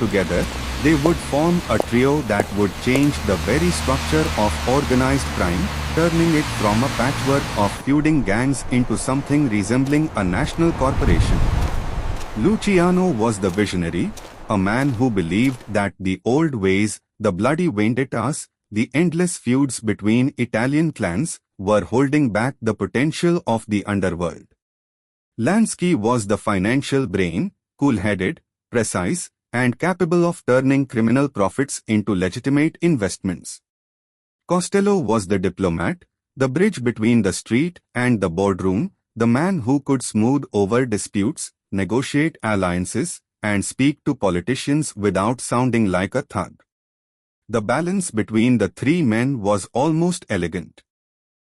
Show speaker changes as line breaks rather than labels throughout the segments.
together, they would form a trio that would change the very structure of organized crime, turning it from a patchwork of feuding gangs into something resembling a national corporation. Luciano was the visionary, a man who believed that the old ways, the bloody vendettas, the endless feuds between Italian clans, were holding back the potential of the underworld. Lansky was the financial brain, cool-headed, precise, and capable of turning criminal profits into legitimate investments. Costello was the diplomat, the bridge between the street and the boardroom, the man who could smooth over disputes, negotiate alliances, and speak to politicians without sounding like a thug. The balance between the three men was almost elegant.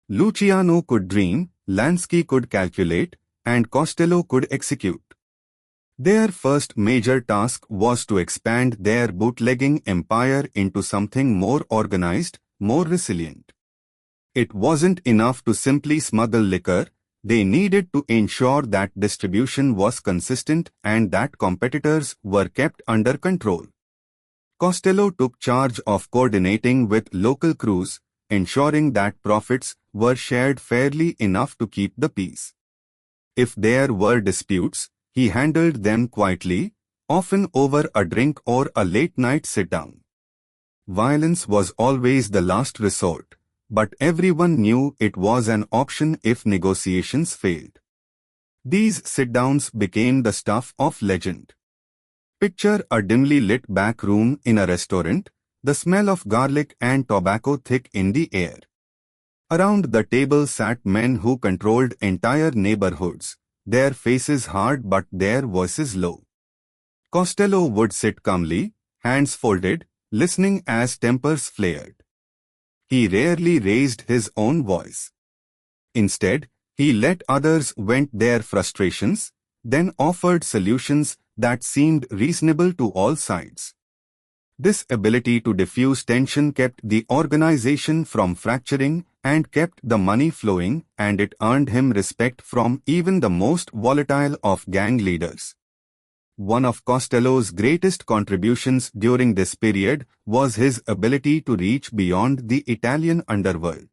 Luciano could dream, Lansky could calculate, and Costello could execute. Their first major task was to expand their bootlegging empire into something more organized, more resilient. It wasn't enough to simply smuggle liquor, they needed to ensure that distribution was consistent and that competitors were kept under control. Costello took charge of coordinating with local crews, ensuring that profits were shared fairly enough to keep the peace. If there were disputes, he handled them quietly, often over a drink or a late-night sit-down. Violence was always the last resort, but everyone knew it was an option if negotiations failed. These sit-downs became the stuff of legend. Picture a dimly lit back room in a restaurant, the smell of garlic and tobacco thick in the air. Around the table sat men who controlled entire neighborhoods, their faces hard but their voices low. Costello would sit calmly, hands folded, listening as tempers flared. He rarely raised his own voice. Instead, he let others vent their frustrations, then offered solutions that seemed reasonable to all sides. This ability to diffuse tension kept the organization from fracturing and kept the money flowing, and it earned him respect from even the most volatile of gang leaders. One of Costello's greatest contributions during this period was his ability to reach beyond the Italian underworld.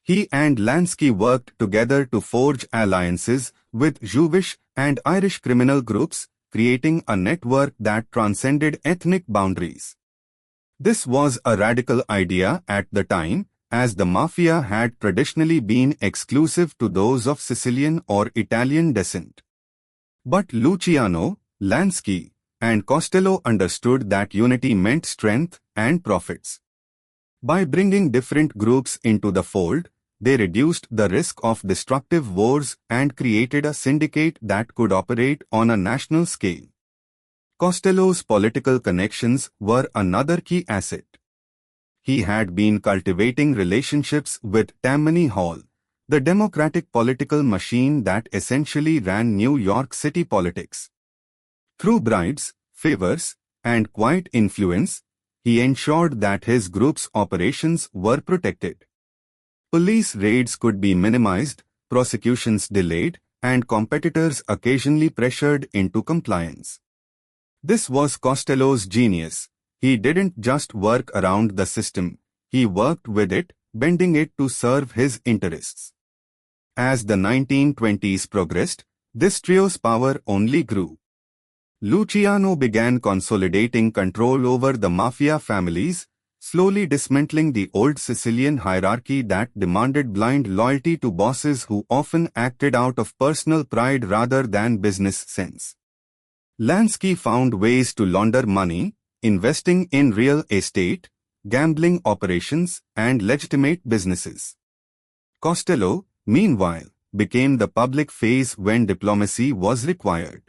He and Lansky worked together to forge alliances with Jewish and Irish criminal groups, creating a network that transcended ethnic boundaries. This was a radical idea at the time, as the mafia had traditionally been exclusive to those of Sicilian or Italian descent. But Luciano, Lansky, and Costello understood that unity meant strength and profits. By bringing different groups into the fold, they reduced the risk of destructive wars and created a syndicate that could operate on a national scale. Costello's political connections were another key asset. He had been cultivating relationships with Tammany Hall, the democratic political machine that essentially ran New York City politics. Through bribes, favors, and quiet influence, he ensured that his group's operations were protected. Police raids could be minimized, prosecutions delayed, and competitors occasionally pressured into compliance. This was Costello's genius. He didn't just work around the system, he worked with it, bending it to serve his interests. As the 1920s progressed, this trio's power only grew. Luciano began consolidating control over the mafia families, slowly dismantling the old Sicilian hierarchy that demanded blind loyalty to bosses who often acted out of personal pride rather than business sense. Lansky found ways to launder money, investing in real estate, gambling operations, and legitimate businesses. Costello, meanwhile, became the public face when diplomacy was required.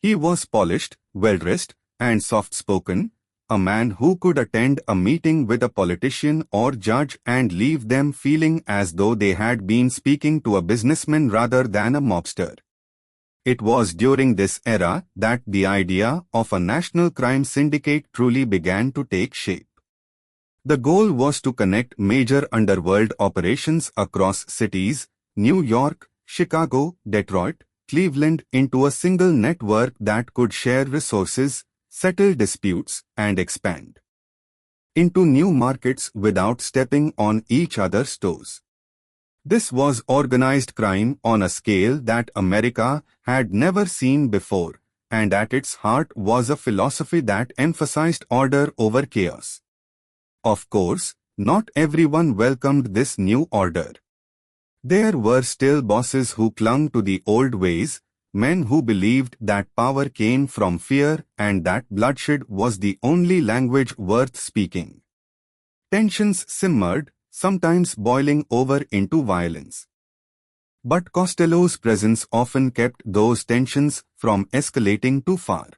He was polished, well-dressed, and soft-spoken, a man who could attend a meeting with a politician or judge and leave them feeling as though they had been speaking to a businessman rather than a mobster. It was during this era that the idea of a national crime syndicate truly began to take shape. The goal was to connect major underworld operations across cities, New York, Chicago, Detroit, Cleveland, into a single network that could share resources, settle disputes, and expand into new markets without stepping on each other's toes. This was organized crime on a scale that America had never seen before, and at its heart was a philosophy that emphasized order over chaos. Of course, not everyone welcomed this new order. There were still bosses who clung to the old ways, men who believed that power came from fear and that bloodshed was the only language worth speaking. Tensions simmered, sometimes boiling over into violence. But Costello's presence often kept those tensions from escalating too far.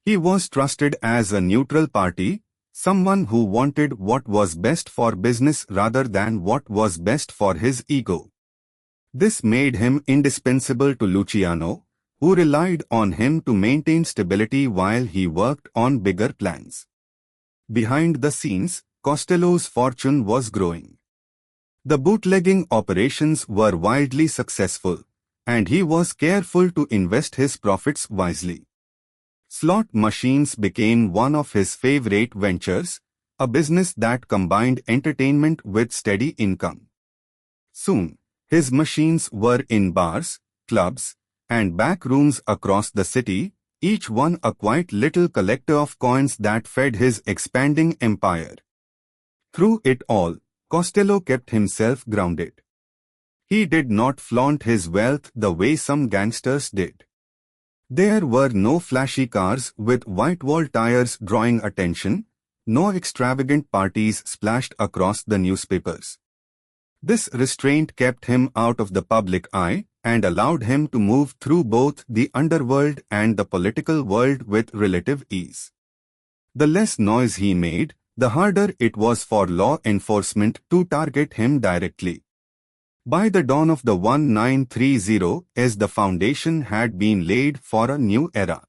He was trusted as a neutral party, someone who wanted what was best for business rather than what was best for his ego. This made him indispensable to Luciano, who relied on him to maintain stability while he worked on bigger plans. Behind the scenes, Costello's fortune was growing. The bootlegging operations were wildly successful, and he was careful to invest his profits wisely. Slot machines became one of his favorite ventures, a business that combined entertainment with steady income. Soon, his machines were in bars, clubs, and back rooms across the city, each one a quiet little collector of coins that fed his expanding empire. Through it all, Costello kept himself grounded. He did not flaunt his wealth the way some gangsters did. There were no flashy cars with white-wall tires drawing attention, no extravagant parties splashed across the newspapers. This restraint kept him out of the public eye and allowed him to move through both the underworld and the political world with relative ease. The less noise he made, the harder it was for law enforcement to target him directly. By the dawn of the 1930s, the foundation had been laid for a new era.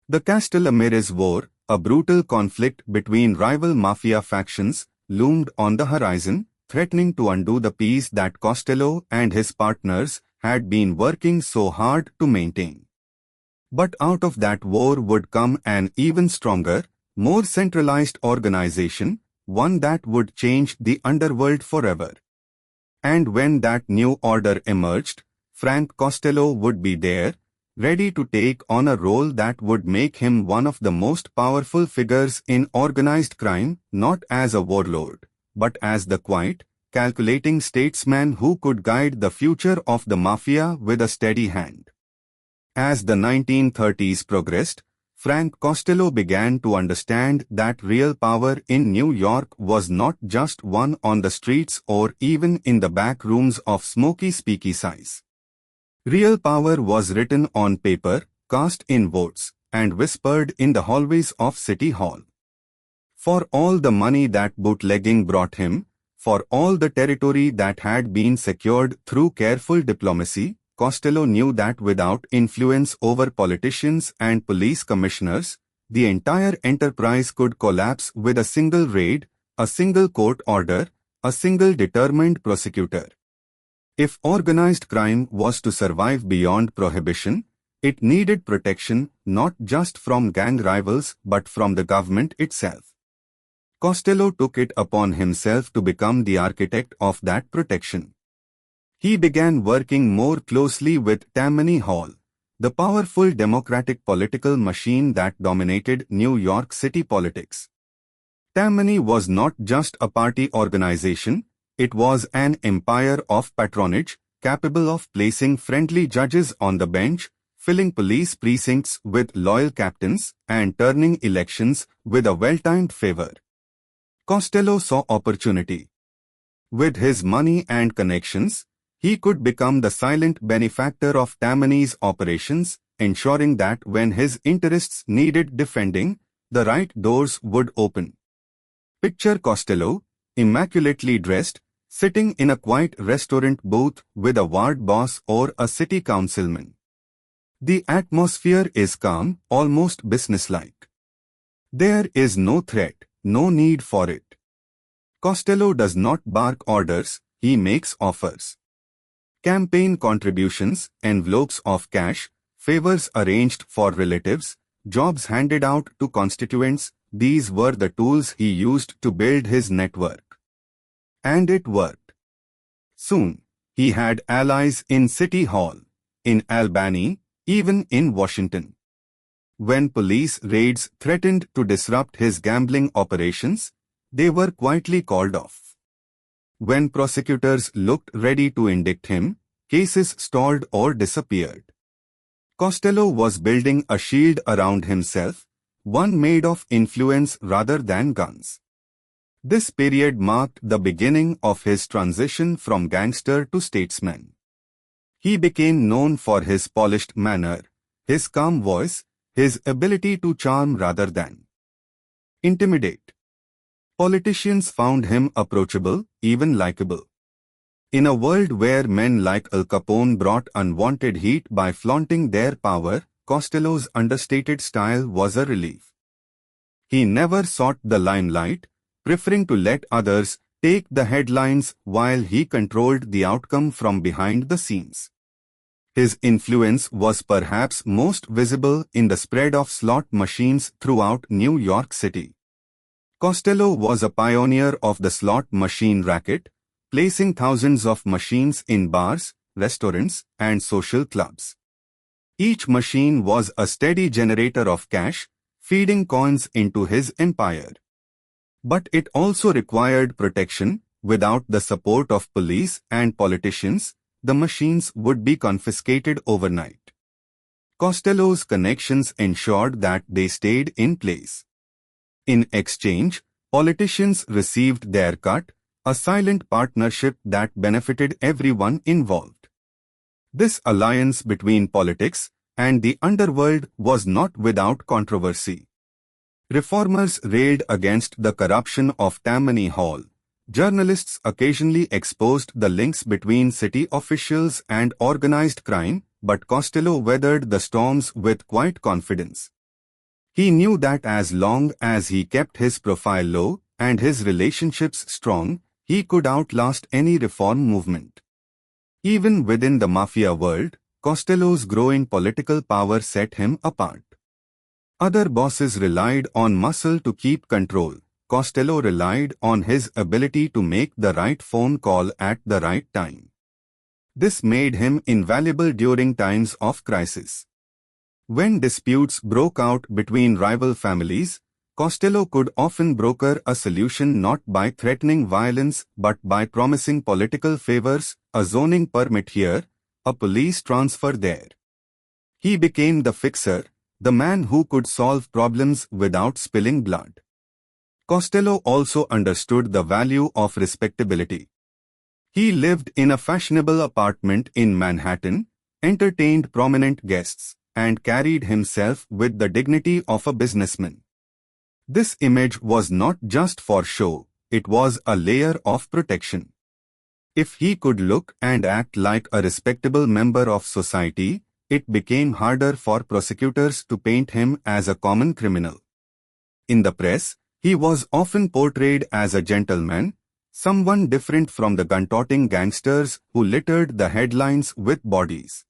The Castellamirez War, a brutal conflict between rival mafia factions, loomed on the horizon, threatening to undo the peace that Costello and his partners had been working so hard to maintain. But out of that war would come an even stronger, more centralized organization, one that would change the underworld forever. And when that new order emerged, Frank Costello would be there, ready to take on a role that would make him one of the most powerful figures in organized crime, not as a warlord, but as the quiet, calculating statesman who could guide the future of the mafia with a steady hand. As the 1930s progressed, Frank Costello began to understand that real power in New York was not just won on the streets or even in the back rooms of smoky speakeasies. Real power was written on paper, cast in votes, and whispered in the hallways of City Hall. For all the money that bootlegging brought him, for all the territory that had been secured through careful diplomacy, Costello knew that without influence over politicians and police commissioners, the entire enterprise could collapse with a single raid, a single court order, a single determined prosecutor. If organized crime was to survive beyond prohibition, it needed protection not just from gang rivals but from the government itself. Costello took it upon himself to become the architect of that protection. He began working more closely with Tammany Hall, the powerful democratic political machine that dominated New York City politics. Tammany was not just a party organization, it was an empire of patronage, capable of placing friendly judges on the bench, filling police precincts with loyal captains, and turning elections with a well-timed favor. Costello saw opportunity. With his money and connections, he could become the silent benefactor of Tammany's operations, ensuring that when his interests needed defending, the right doors would open. Picture Costello, immaculately dressed, sitting in a quiet restaurant booth with a ward boss or a city councilman. The atmosphere is calm, almost businesslike. There is no threat, no need for it. Costello does not bark orders, he makes offers. Campaign contributions, envelopes of cash, favors arranged for relatives, jobs handed out to constituents, these were the tools he used to build his network. And it worked. Soon, he had allies in City Hall, in Albany, even in Washington. When police raids threatened to disrupt his gambling operations, they were quietly called off. When prosecutors looked ready to indict him, cases stalled or disappeared. Costello was building a shield around himself, one made of influence rather than guns. This period marked the beginning of his transition from gangster to statesman. He became known for his polished manner, his calm voice, his ability to charm rather than intimidate. Politicians found him approachable, even likable. In a world where men like Al Capone brought unwanted heat by flaunting their power, Costello's understated style was a relief. He never sought the limelight, preferring to let others take the headlines while he controlled the outcome from behind the scenes. His influence was perhaps most visible in the spread of slot machines throughout New York City. Costello was a pioneer of the slot machine racket, placing thousands of machines in bars, restaurants, and social clubs. Each machine was a steady generator of cash, feeding coins into his empire. But it also required protection. Without the support of police and politicians, the machines would be confiscated overnight. Costello's connections ensured that they stayed in place. In exchange, politicians received their cut, a silent partnership that benefited everyone involved. This alliance between politics and the underworld was not without controversy. Reformers railed against the corruption of Tammany Hall. Journalists occasionally exposed the links between city officials and organized crime, but Costello weathered the storms with quiet confidence. He knew that as long as he kept his profile low and his relationships strong, he could outlast any reform movement. Even within the mafia world, Costello's growing political power set him apart. Other bosses relied on muscle to keep control. Costello relied on his ability to make the right phone call at the right time. This made him invaluable during times of crisis. When disputes broke out between rival families, Costello could often broker a solution not by threatening violence but by promising political favors, a zoning permit here, a police transfer there. He became the fixer, the man who could solve problems without spilling blood. Costello also understood the value of respectability. He lived in a fashionable apartment in Manhattan, entertained prominent guests, and carried himself with the dignity of a businessman. This image was not just for show, it was a layer of protection. If he could look and act like a respectable member of society, it became harder for prosecutors to paint him as a common criminal. In the press, he was often portrayed as a gentleman, someone different from the gun-toting gangsters who littered the headlines with bodies.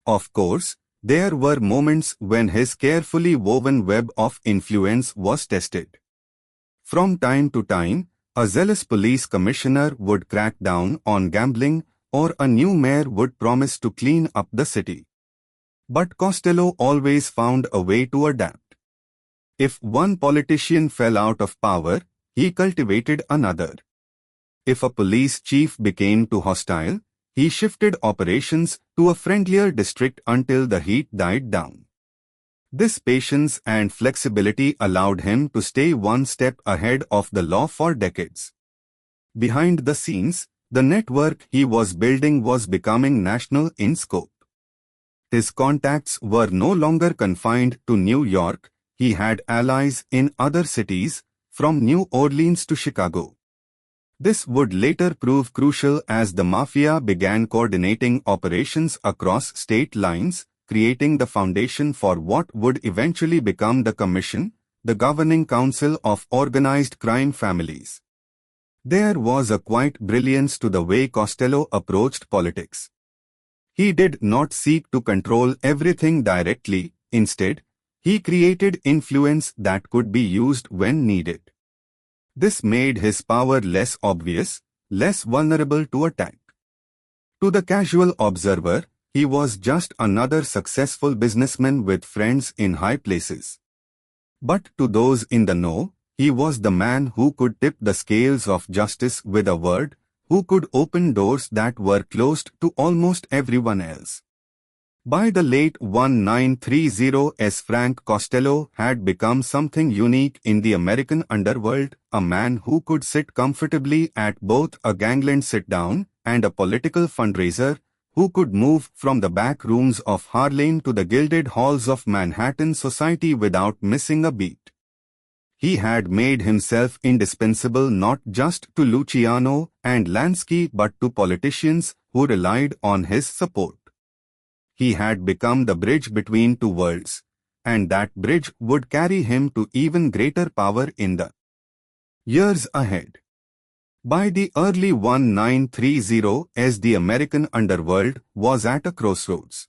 Of course, there were moments when his carefully woven web of influence was tested. From time to time, a zealous police commissioner would crack down on gambling, or a new mayor would promise to clean up the city. But Costello always found a way to adapt. If one politician fell out of power, he cultivated another. If a police chief became too hostile, he shifted operations to a friendlier district until the heat died down. This patience and flexibility allowed him to stay one step ahead of the law for decades. Behind the scenes, the network he was building was becoming national in scope. His contacts were no longer confined to New York. He had allies in other cities, from New Orleans to Chicago. This would later prove crucial as the mafia began coordinating operations across state lines, creating the foundation for what would eventually become the Commission, the governing council of organized crime families. There was a quiet brilliance to the way Costello approached politics. He did not seek to control everything directly. Instead, He created influence that could be used when needed. This made his power less obvious, less vulnerable to attack. To the casual observer, he was just another successful businessman with friends in high places. But to those in the know, he was the man who could tip the scales of justice with a word, who could open doors that were closed to almost everyone else. By the late 1930s, Frank Costello had become something unique in the American underworld, a man who could sit comfortably at both a gangland sit-down and a political fundraiser, who could move from the back rooms of Harlem to the gilded halls of Manhattan society without missing a beat. He had made himself indispensable not just to Luciano and Lansky but to politicians who relied on his support. He had become the bridge between two worlds, and that bridge would carry him to even greater power in the years ahead. By the early 1930s, the American underworld was at a crossroads.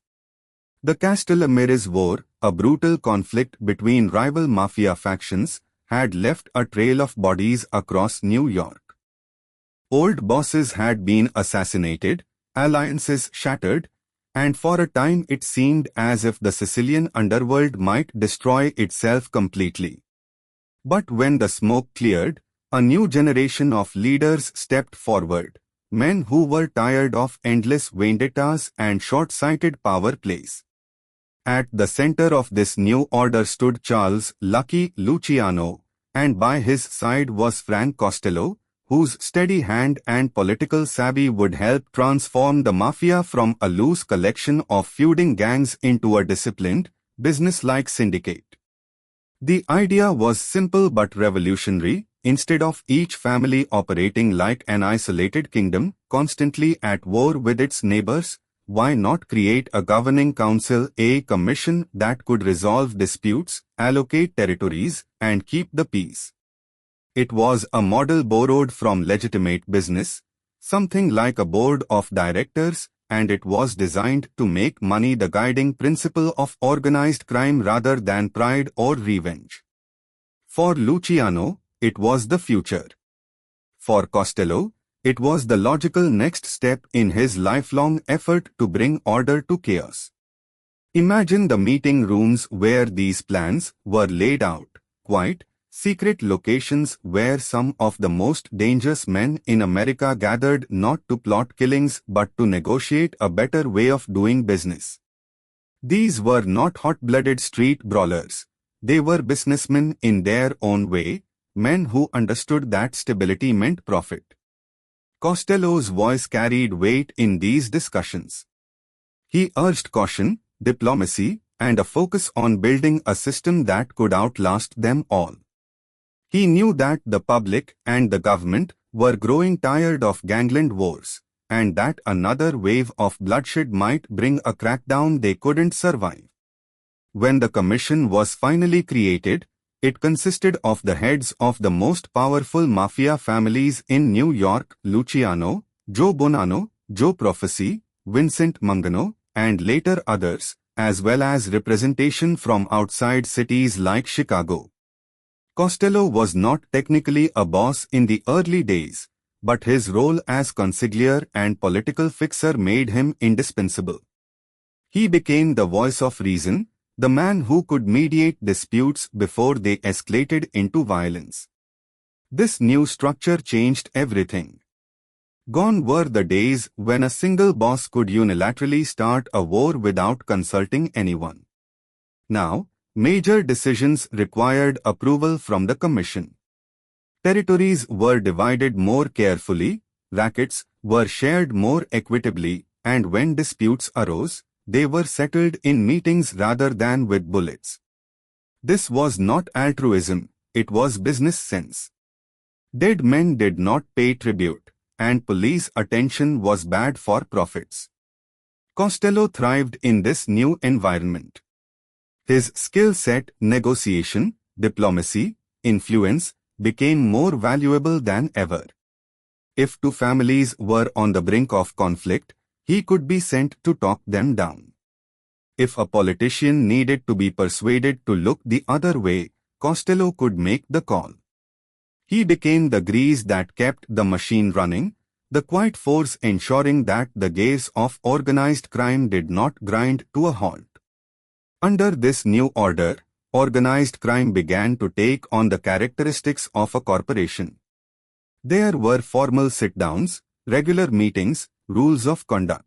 The Castellamirez War, a brutal conflict between rival mafia factions, had left a trail of bodies across New York. Old bosses had been assassinated, alliances shattered, and for a time it seemed as if the Sicilian underworld might destroy itself completely. But when the smoke cleared, a new generation of leaders stepped forward, men who were tired of endless vendettas and short-sighted power plays. At the center of this new order stood Charles "Lucky" Luciano, and by his side was Frank Costello, whose steady hand and political savvy would help transform the mafia from a loose collection of feuding gangs into a disciplined, business-like syndicate. The idea was simple but revolutionary. Instead of each family operating like an isolated kingdom, constantly at war with its neighbors, why not create a governing council, a commission that could resolve disputes, allocate territories, and keep the peace? It was a model borrowed from legitimate business, something like a board of directors, and it was designed to make money the guiding principle of organized crime rather than pride or revenge. For Luciano, it was the future. For Costello, it was the logical next step in his lifelong effort to bring order to chaos. Imagine the meeting rooms where these plans were laid out, quiet, secret locations where some of the most dangerous men in America gathered not to plot killings but to negotiate a better way of doing business. These were not hot-blooded street brawlers. They were businessmen in their own way, men who understood that stability meant profit. Costello's voice carried weight in these discussions. He urged caution, diplomacy, and a focus on building a system that could outlast them all. He knew that the public and the government were growing tired of gangland wars, and that another wave of bloodshed might bring a crackdown they couldn't survive. When the commission was finally created, it consisted of the heads of the most powerful mafia families in New York: Luciano, Joe Bonanno, Joe Professy, Vincent Mangano, and later others, as well as representation from outside cities like Chicago. Costello was not technically a boss in the early days, but his role as consigliere and political fixer made him indispensable. He became the voice of reason, the man who could mediate disputes before they escalated into violence. This new structure changed everything. Gone were the days when a single boss could unilaterally start a war without consulting anyone. Now, major decisions required approval from the commission. Territories were divided more carefully, rackets were shared more equitably, and when disputes arose, they were settled in meetings rather than with bullets. This was not altruism, it was business sense. Dead men did not pay tribute, and police attention was bad for profits. Costello thrived in this new environment. His skill set, negotiation, diplomacy, influence, became more valuable than ever. If two families were on the brink of conflict, he could be sent to talk them down. if a politician needed to be persuaded to look the other way, Costello could make the call. He became the grease that kept the machine running, the quiet force ensuring that the gears of organized crime did not grind to a halt. Under this new order, organized crime began to take on the characteristics of a corporation. There were formal sit-downs, regular meetings, rules of conduct.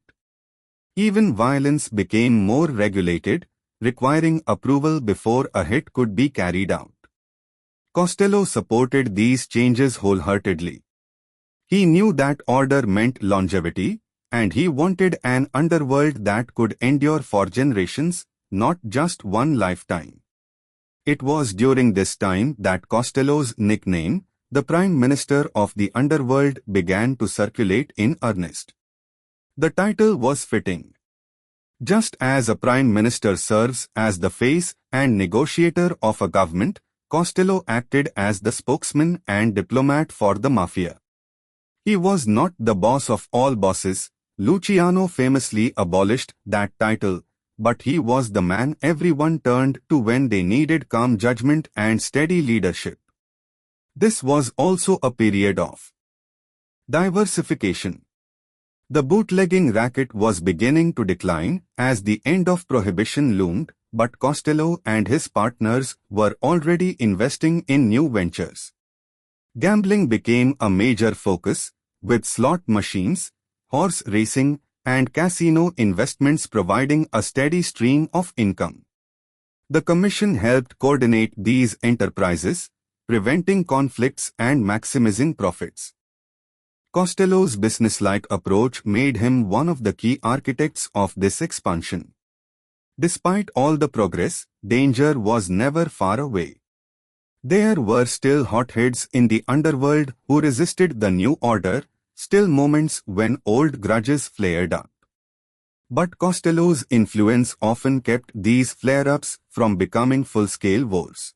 Even violence became more regulated, requiring approval before a hit could be carried out. Costello supported these changes wholeheartedly. He knew that order meant longevity, and he wanted an underworld that could endure for generations, not just one lifetime. It was during this time that Costello's nickname, the Prime Minister of the Underworld, began to circulate in earnest. The title was fitting. Just as a Prime Minister serves as the face and negotiator of a government, Costello acted as the spokesman and diplomat for the mafia. He was not the boss of all bosses. Luciano famously abolished that title, but he was the man everyone turned to when they needed calm judgment and steady leadership. This was also a period of diversification. The bootlegging racket was beginning to decline as the end of prohibition loomed, but Costello and his partners were already investing in new ventures. Gambling became a major focus, with slot machines, horse racing, and casino investments providing a steady stream of income. The Commission helped coordinate these enterprises, preventing conflicts and maximizing profits. Costello's businesslike approach made him one of the key architects of this expansion. Despite all the progress, danger was never far away. There were still hotheads in the underworld who resisted the new order, still moments when old grudges flared up. But Costello's influence often kept these flare-ups from becoming full-scale wars.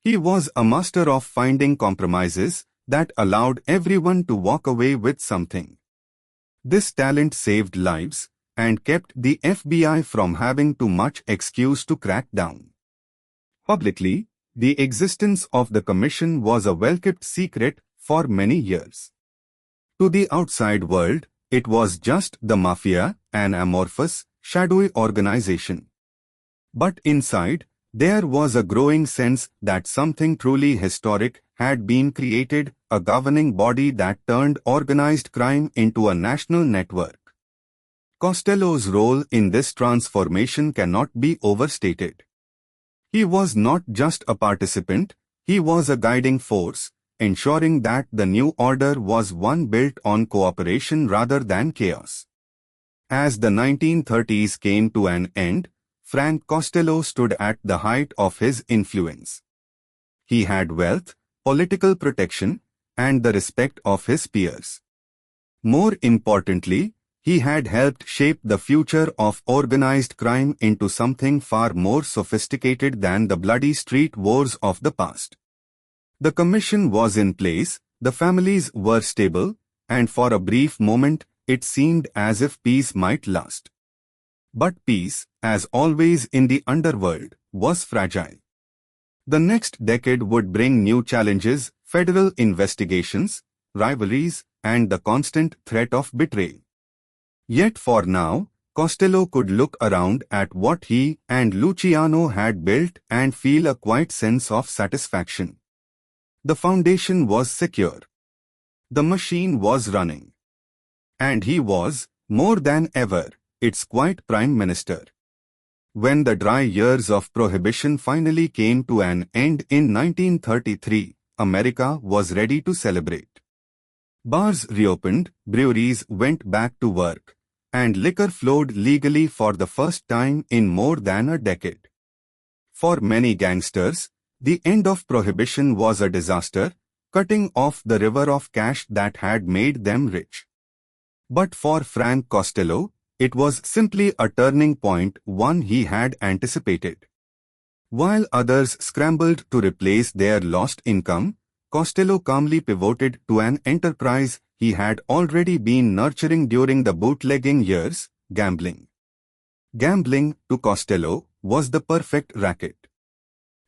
He was a master of finding compromises that allowed everyone to walk away with something. This talent saved lives and kept the FBI from having too much excuse to crack down. Publicly, the existence of the Commission was a well-kept secret for many years. To the outside world, it was just the mafia, an amorphous, shadowy organization. But inside, there was a growing sense that something truly historic had been created, a governing body that turned organized crime into a national network. Costello's role in this transformation cannot be overstated. He was not just a participant, he was a guiding force, ensuring that the new order was one built on cooperation rather than chaos. As the 1930s came to an end, Frank Costello stood at the height of his influence. He had wealth, political protection, and the respect of his peers. More importantly, he had helped shape the future of organized crime into something far more sophisticated than the bloody street wars of the past. The Commission was in place, the families were stable, and for a brief moment, it seemed as if peace might last. But peace, as always in the underworld, was fragile. The next decade would bring new challenges, federal investigations, rivalries, and the constant threat of betrayal. Yet for now, Costello could look around at what he and Luciano had built and feel a quiet sense of satisfaction. The foundation was secure. The machine was running. And he was, more than ever, its quiet prime minister. When the dry years of prohibition finally came to an end in 1933, America was ready to celebrate. Bars reopened, breweries went back to work, and liquor flowed legally for the first time in more than a decade. For many gangsters, the end of prohibition was a disaster, cutting off the river of cash that had made them rich. But for Frank Costello, it was simply a turning point, one he had anticipated. While others scrambled to replace their lost income, Costello calmly pivoted to an enterprise he had already been nurturing during the bootlegging years, gambling. Gambling, to Costello, was the perfect racket.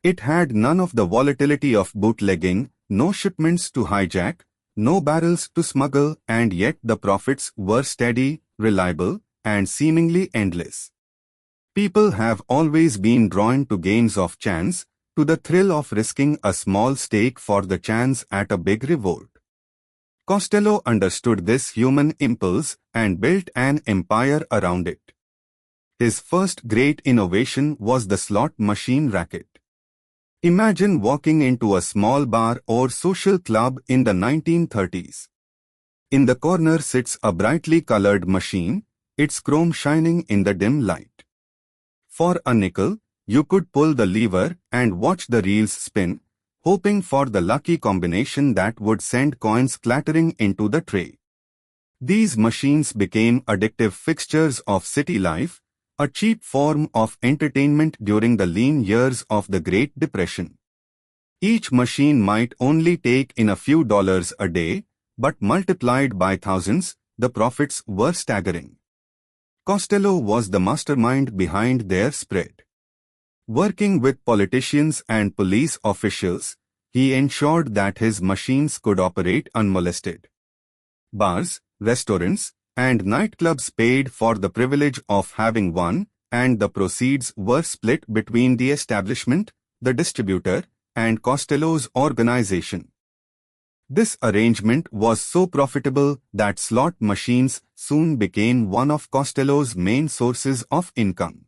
It had none of the volatility of bootlegging, no shipments to hijack, no barrels to smuggle, and yet the profits were steady, reliable, and seemingly endless. People have always been drawn to games of chance, to the thrill of risking a small stake for the chance at a big reward. Costello understood this human impulse and built an empire around it. His first great innovation was the slot machine racket. Imagine walking into a small bar or social club in the 1930s. In the corner sits a brightly colored machine, its chrome shining in the dim light. For a nickel, you could pull the lever and watch the reels spin, hoping for the lucky combination that would send coins clattering into the tray. These machines became addictive fixtures of city life, a cheap form of entertainment during the lean years of the Great Depression. Each machine might only take in a few dollars a day, but multiplied by thousands, the profits were staggering. Costello was the mastermind behind their spread. Working with politicians and police officials, he ensured that his machines could operate unmolested. Bars, restaurants, and nightclubs paid for the privilege of having one, and the proceeds were split between the establishment, the distributor, and Costello's organization. This arrangement was so profitable that slot machines soon became one of Costello's main sources of income.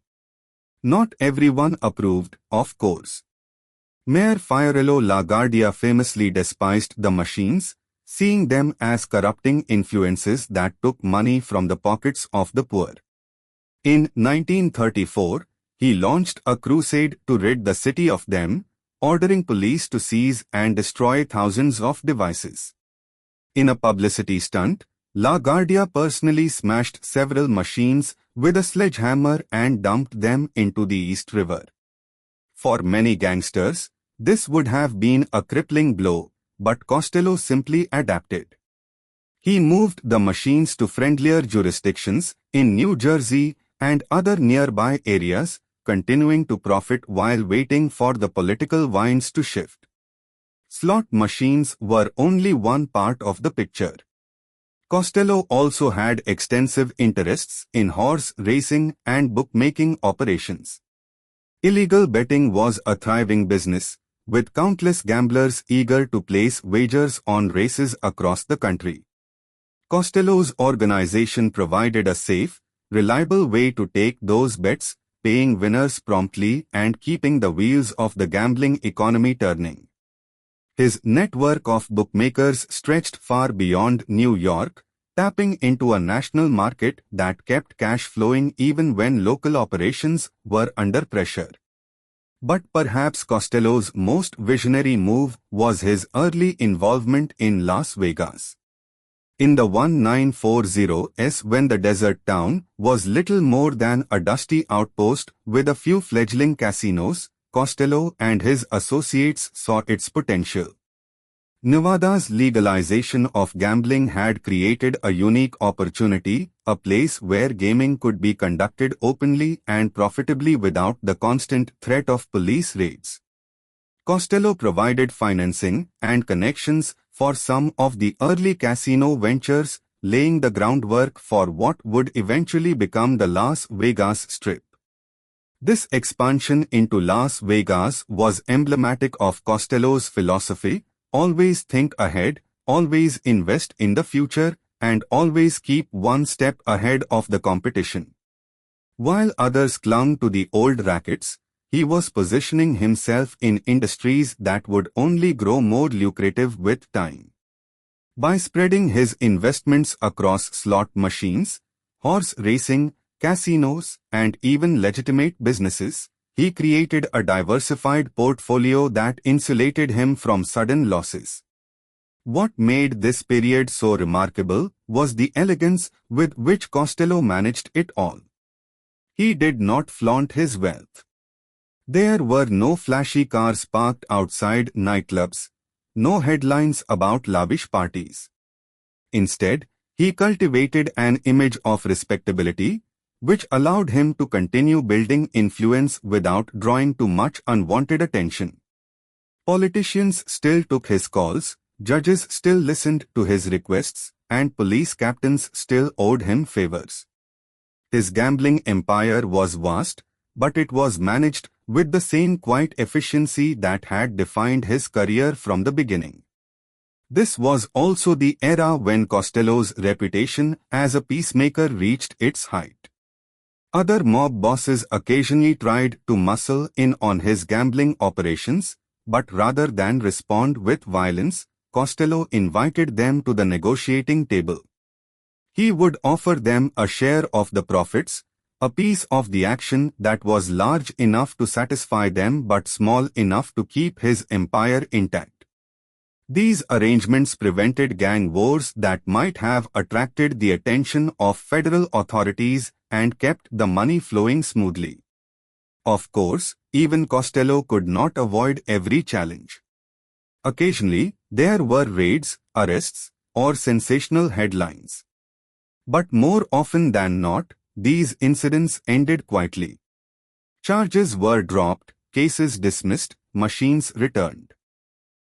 Not everyone approved, of course. Mayor Fiorello LaGuardia famously despised the machines, seeing them as corrupting influences that took money from the pockets of the poor. In 1934, he launched a crusade to rid the city of them, ordering police to seize and destroy thousands of devices. In a publicity stunt, LaGuardia personally smashed several machines with a sledgehammer and dumped them into the East River. For many gangsters, this would have been a crippling blow, but Costello simply adapted. He moved the machines to friendlier jurisdictions in New Jersey and other nearby areas, continuing to profit while waiting for the political winds to shift. Slot machines were only one part of the picture. Costello also had extensive interests in horse racing and bookmaking operations. Illegal betting was a thriving business, with countless gamblers eager to place wagers on races across the country. Costello's organization provided a safe, reliable way to take those bets, paying winners promptly and keeping the wheels of the gambling economy turning. His network of bookmakers stretched far beyond New York, tapping into a national market that kept cash flowing even when local operations were under pressure. But perhaps Costello's most visionary move was his early involvement in Las Vegas. In the 1940s, when the desert town was little more than a dusty outpost with a few fledgling casinos, Costello and his associates saw its potential. Nevada's legalization of gambling had created a unique opportunity, a place where gaming could be conducted openly and profitably without the constant threat of police raids. Costello provided financing and connections for some of the early casino ventures, laying the groundwork for what would eventually become the Las Vegas Strip. This expansion into Las Vegas was emblematic of Costello's philosophy: always think ahead, always invest in the future, and always keep one step ahead of the competition. While others clung to the old rackets, he was positioning himself in industries that would only grow more lucrative with time. By spreading his investments across slot machines, horse racing, casinos, and even legitimate businesses, he created a diversified portfolio that insulated him from sudden losses. What made this period so remarkable was the elegance with which Costello managed it all. He did not flaunt his wealth. There were no flashy cars parked outside nightclubs, no headlines about lavish parties. Instead, he cultivated an image of respectability, which allowed him to continue building influence without drawing too much unwanted attention. Politicians still took his calls, judges still listened to his requests, and police captains still owed him favors. His gambling empire was vast, but it was managed with the same quiet efficiency that had defined his career from the beginning. This was also the era when Costello's reputation as a peacemaker reached its height. Other mob bosses occasionally tried to muscle in on his gambling operations, but rather than respond with violence, Costello invited them to the negotiating table. He would offer them a share of the profits, a piece of the action that was large enough to satisfy them but small enough to keep his empire intact. These arrangements prevented gang wars that might have attracted the attention of federal authorities and kept the money flowing smoothly. Of course, even Costello could not avoid every challenge. Occasionally, there were raids, arrests, or sensational headlines. But more often than not, these incidents ended quietly. Charges were dropped, cases dismissed, machines returned.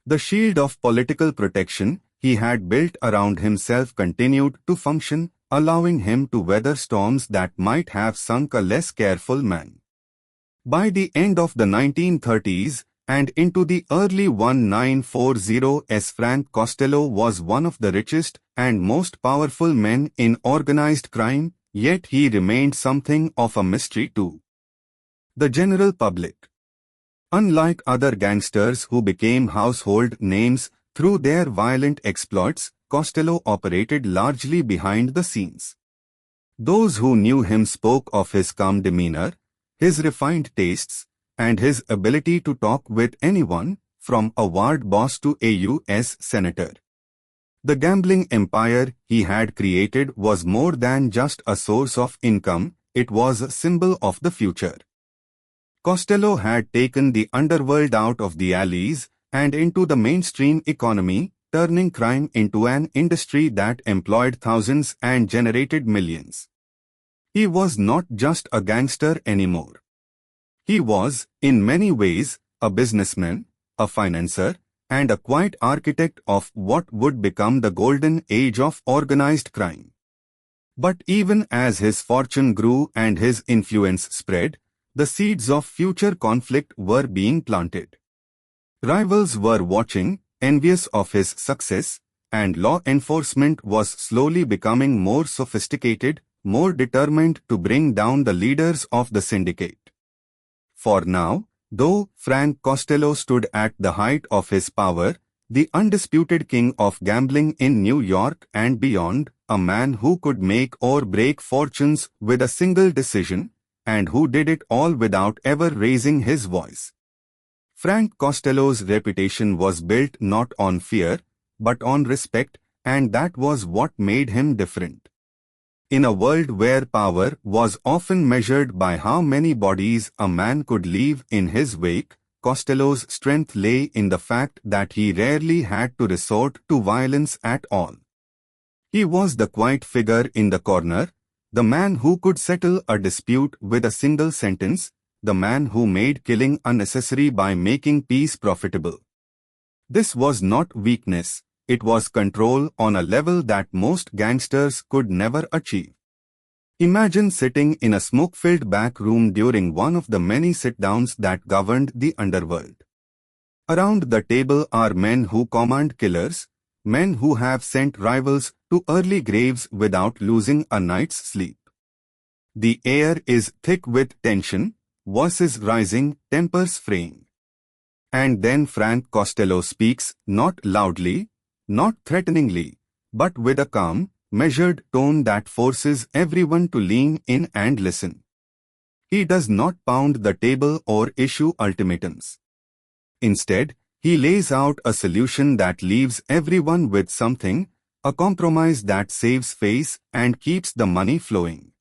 The shield of political protection he had built around himself continued to function, allowing him to weather storms that might have sunk a less careful man. By the end of the 1930s and into the early 1940s, Frank Costello was one of the richest and most powerful men in organized crime, yet he remained something of a mystery to the general public. Unlike other gangsters who became household names through their violent exploits, Costello operated largely behind the scenes. Those who knew him spoke of his calm demeanor, his refined tastes, and his ability to talk with anyone, from a ward boss to a U.S. senator. The gambling empire he had created was more than just a source of income, it was a symbol of the future. Costello had taken the underworld out of the alleys and into the mainstream economy, turning crime into an industry that employed thousands and generated millions. He was not just a gangster anymore. He was, in many ways, a businessman, a financier, and a quiet architect of what would become the golden age of organized crime. But even as his fortune grew and his influence spread, the seeds of future conflict were being planted. Rivals were watching, envious of his success, and law enforcement was slowly becoming more sophisticated, more determined to bring down the leaders of the syndicate. For now, though Frank Costello stood at the height of his power, the undisputed king of gambling in New York and beyond, a man who could make or break fortunes with a single decision, and who did it all without ever raising his voice. Frank Costello's reputation was built not on fear, but on respect, and that was what made him different. In a world where power was often measured by how many bodies a man could leave in his wake, Costello's strength lay in the fact that he rarely had to resort to violence at all. He was the quiet figure in the corner, the man who could settle a dispute with a single sentence, the man who made killing unnecessary by making peace profitable. This was not weakness, it was control on a level that most gangsters could never achieve. Imagine sitting in a smoke-filled back room during one of the many sit-downs that governed the underworld. Around the table are men who command killers, men who have sent rivals to early graves without losing a night's sleep. The air is thick with tension, voices rising, tempers fraying. And then Frank Costello speaks, not loudly, not threateningly, but with a calm, measured tone that forces everyone to lean in and listen. He does not pound the table or issue ultimatums. Instead, he lays out a solution that leaves everyone with something, a compromise that saves face and keeps the money flowing.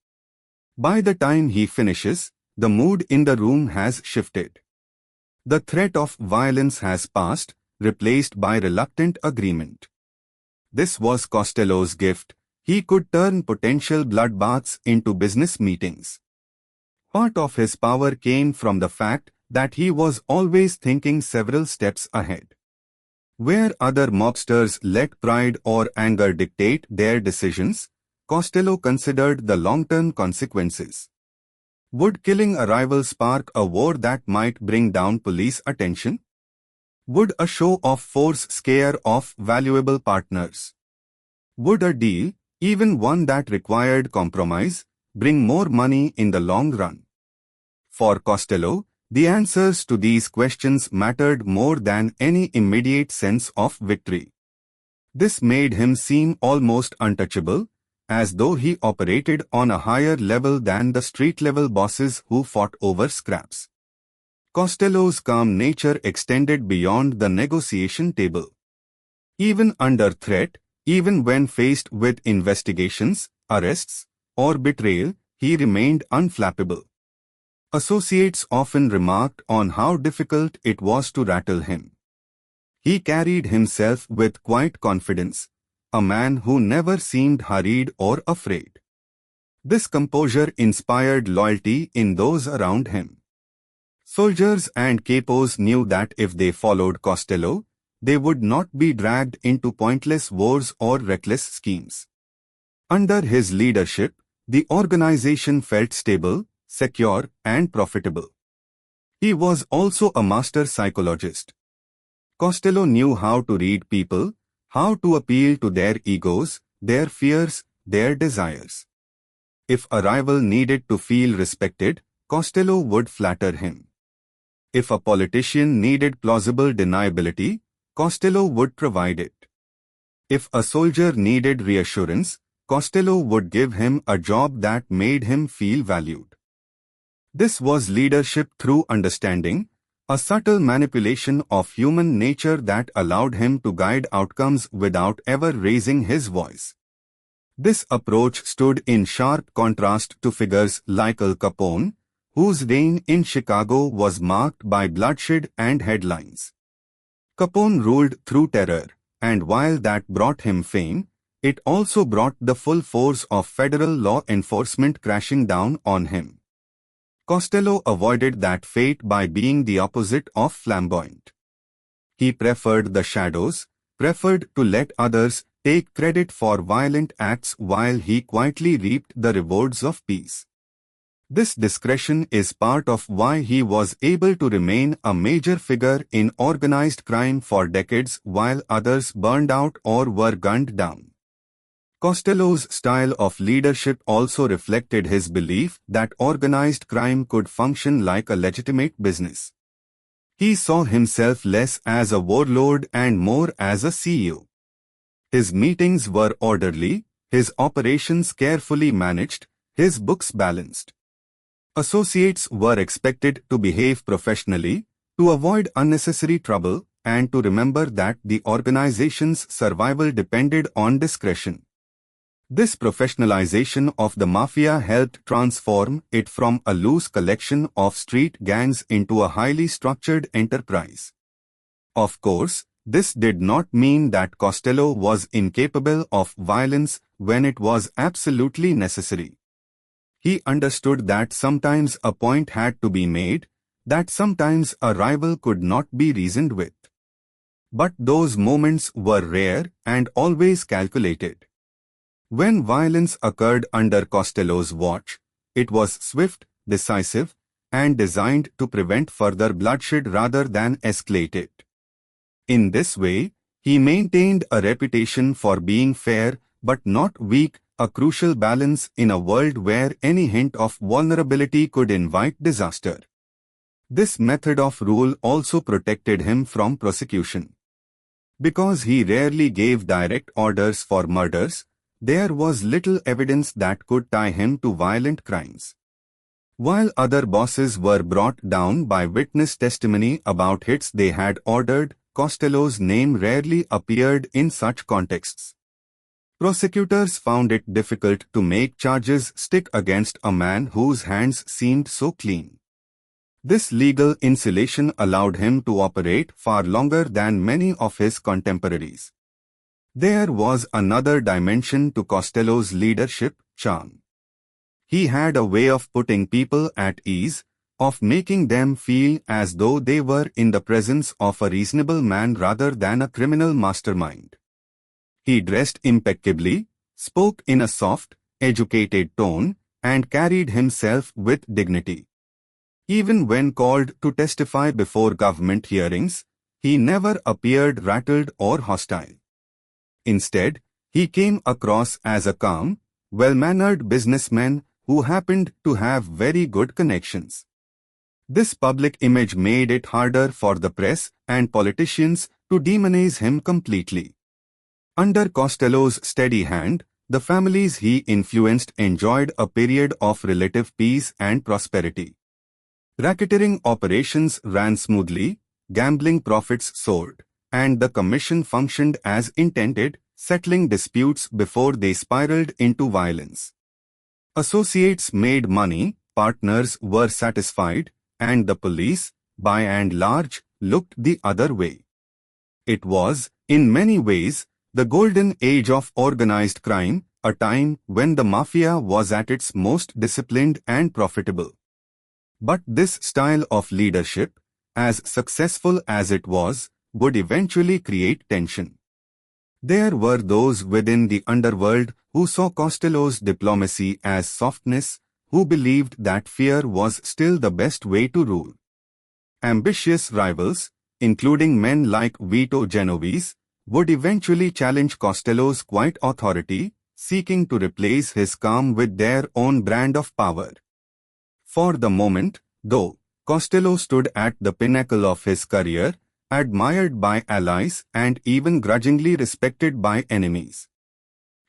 By the time he finishes, the mood in the room has shifted. The threat of violence has passed, replaced by reluctant agreement. This was Costello's gift. he could turn potential bloodbaths into business meetings. Part of his power came from the fact that he was always thinking several steps ahead. Where other mobsters let pride or anger dictate their decisions, Costello considered the long-term consequences. Would killing a rival spark a war that might bring down police attention? Would a show of force scare off valuable partners? Would a deal, even one that required compromise, bring more money in the long run? For Costello, the answers to these questions mattered more than any immediate sense of victory. This made him seem almost untouchable, as though he operated on a higher level than the street-level bosses who fought over scraps. Costello's calm nature extended beyond the negotiation table. Even under threat, even when faced with investigations, arrests, or betrayal, he remained unflappable. Associates often remarked on how difficult it was to rattle him. He carried himself with quiet confidence, a man who never seemed hurried or afraid. This composure inspired loyalty in those around him. Soldiers and capos knew that if they followed Costello, they would not be dragged into pointless wars or reckless schemes. Under his leadership, the organization felt stable, secure, and profitable. He was also a master psychologist. Costello knew how to read people, how to appeal to their egos, their fears, their desires. If a rival needed to feel respected, Costello would flatter him. If a politician needed plausible deniability, Costello would provide it. If a soldier needed reassurance, Costello would give him a job that made him feel valued. This was leadership through understanding, a subtle manipulation of human nature that allowed him to guide outcomes without ever raising his voice. This approach stood in sharp contrast to figures like Al Capone, whose reign in Chicago was marked by bloodshed and headlines. Capone ruled through terror, and while that brought him fame, it also brought the full force of federal law enforcement crashing down on him. Costello avoided that fate by being the opposite of flamboyant. He preferred the shadows, preferred to let others take credit for violent acts while he quietly reaped the rewards of peace. This discretion is part of why he was able to remain a major figure in organized crime for decades while others burned out or were gunned down. Costello's style of leadership also reflected his belief that organized crime could function like a legitimate business. He saw himself less as a warlord and more as a CEO. His meetings were orderly, his operations carefully managed, his books balanced. Associates were expected to behave professionally, to avoid unnecessary trouble, and to remember that the organization's survival depended on discretion. This professionalization of the mafia helped transform it from a loose collection of street gangs into a highly structured enterprise. Of course, this did not mean that Costello was incapable of violence when it was absolutely necessary. He understood that sometimes a point had to be made, that sometimes a rival could not be reasoned with. But those moments were rare and always calculated. When violence occurred under Costello's watch, it was swift, decisive, and designed to prevent further bloodshed rather than escalate it. In this way, he maintained a reputation for being fair but not weak, a crucial balance in a world where any hint of vulnerability could invite disaster. This method of rule also protected him from prosecution. Because he rarely gave direct orders for murders, there was little evidence that could tie him to violent crimes. While other bosses were brought down by witness testimony about hits they had ordered, Costello's name rarely appeared in such contexts. Prosecutors found it difficult to make charges stick against a man whose hands seemed so clean. This legal insulation allowed him to operate far longer than many of his contemporaries. There was another dimension to Costello's leadership: charm. He had a way of putting people at ease, of making them feel as though they were in the presence of a reasonable man rather than a criminal mastermind. He dressed impeccably, spoke in a soft, educated tone, and carried himself with dignity. Even when called to testify before government hearings, he never appeared rattled or hostile. Instead, he came across as a calm, well-mannered businessman who happened to have very good connections. This public image made it harder for the press and politicians to demonize him completely. Under Costello's steady hand, the families he influenced enjoyed a period of relative peace and prosperity. Racketeering operations ran smoothly, gambling profits soared, and the commission functioned as intended, settling disputes before they spiraled into violence. Associates made money, partners were satisfied, and the police, by and large, looked the other way. It was, in many ways, the golden age of organized crime, a time when the mafia was at its most disciplined and profitable. But this style of leadership, as successful as it was, would eventually create tension. There were those within the underworld who saw Costello's diplomacy as softness, who believed that fear was still the best way to rule. Ambitious rivals, including men like Vito Genovese, would eventually challenge Costello's quiet authority, seeking to replace his calm with their own brand of power. For the moment, though, Costello stood at the pinnacle of his career, admired by allies and even grudgingly respected by enemies.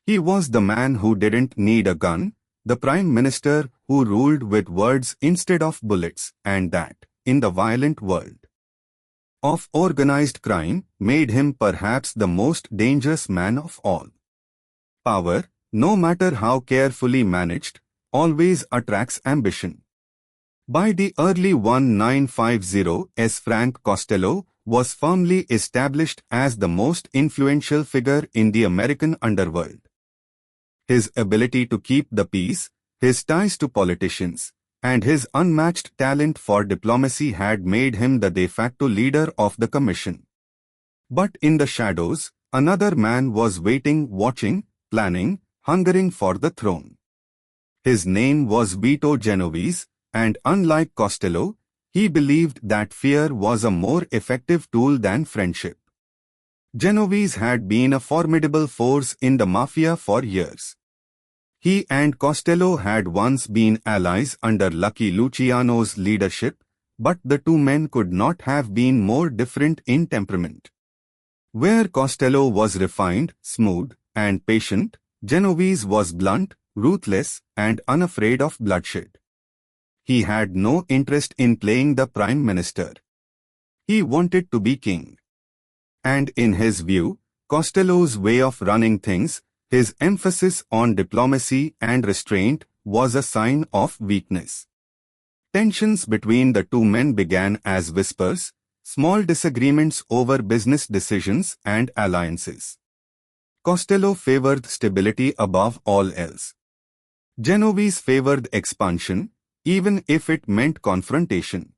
He was the man who didn't need a gun, the prime minister who ruled with words instead of bullets, and that, in the violent world of organized crime, made him perhaps the most dangerous man of all. Power, no matter how carefully managed, always attracts ambition. By the early 1950s, Frank Costello was firmly established as the most influential figure in the American underworld. His ability to keep the peace, his ties to politicians, and his unmatched talent for diplomacy had made him the de facto leader of the commission. But in the shadows, another man was waiting, watching, planning, hungering for the throne. His name was Vito Genovese, and unlike Costello, he believed that fear was a more effective tool than friendship. Genovese had been a formidable force in the mafia for years. He and Costello had once been allies under Lucky Luciano's leadership, but the two men could not have been more different in temperament. Where Costello was refined, smooth, and patient, Genovese was blunt, ruthless, and unafraid of bloodshed. He had no interest in playing the prime minister. He wanted to be king. And in his view, Costello's way of running things, his emphasis on diplomacy and restraint, was a sign of weakness. Tensions between the two men began as whispers, small disagreements over business decisions and alliances. Costello favored stability above all else. Genovese favored expansion, even if it meant confrontation.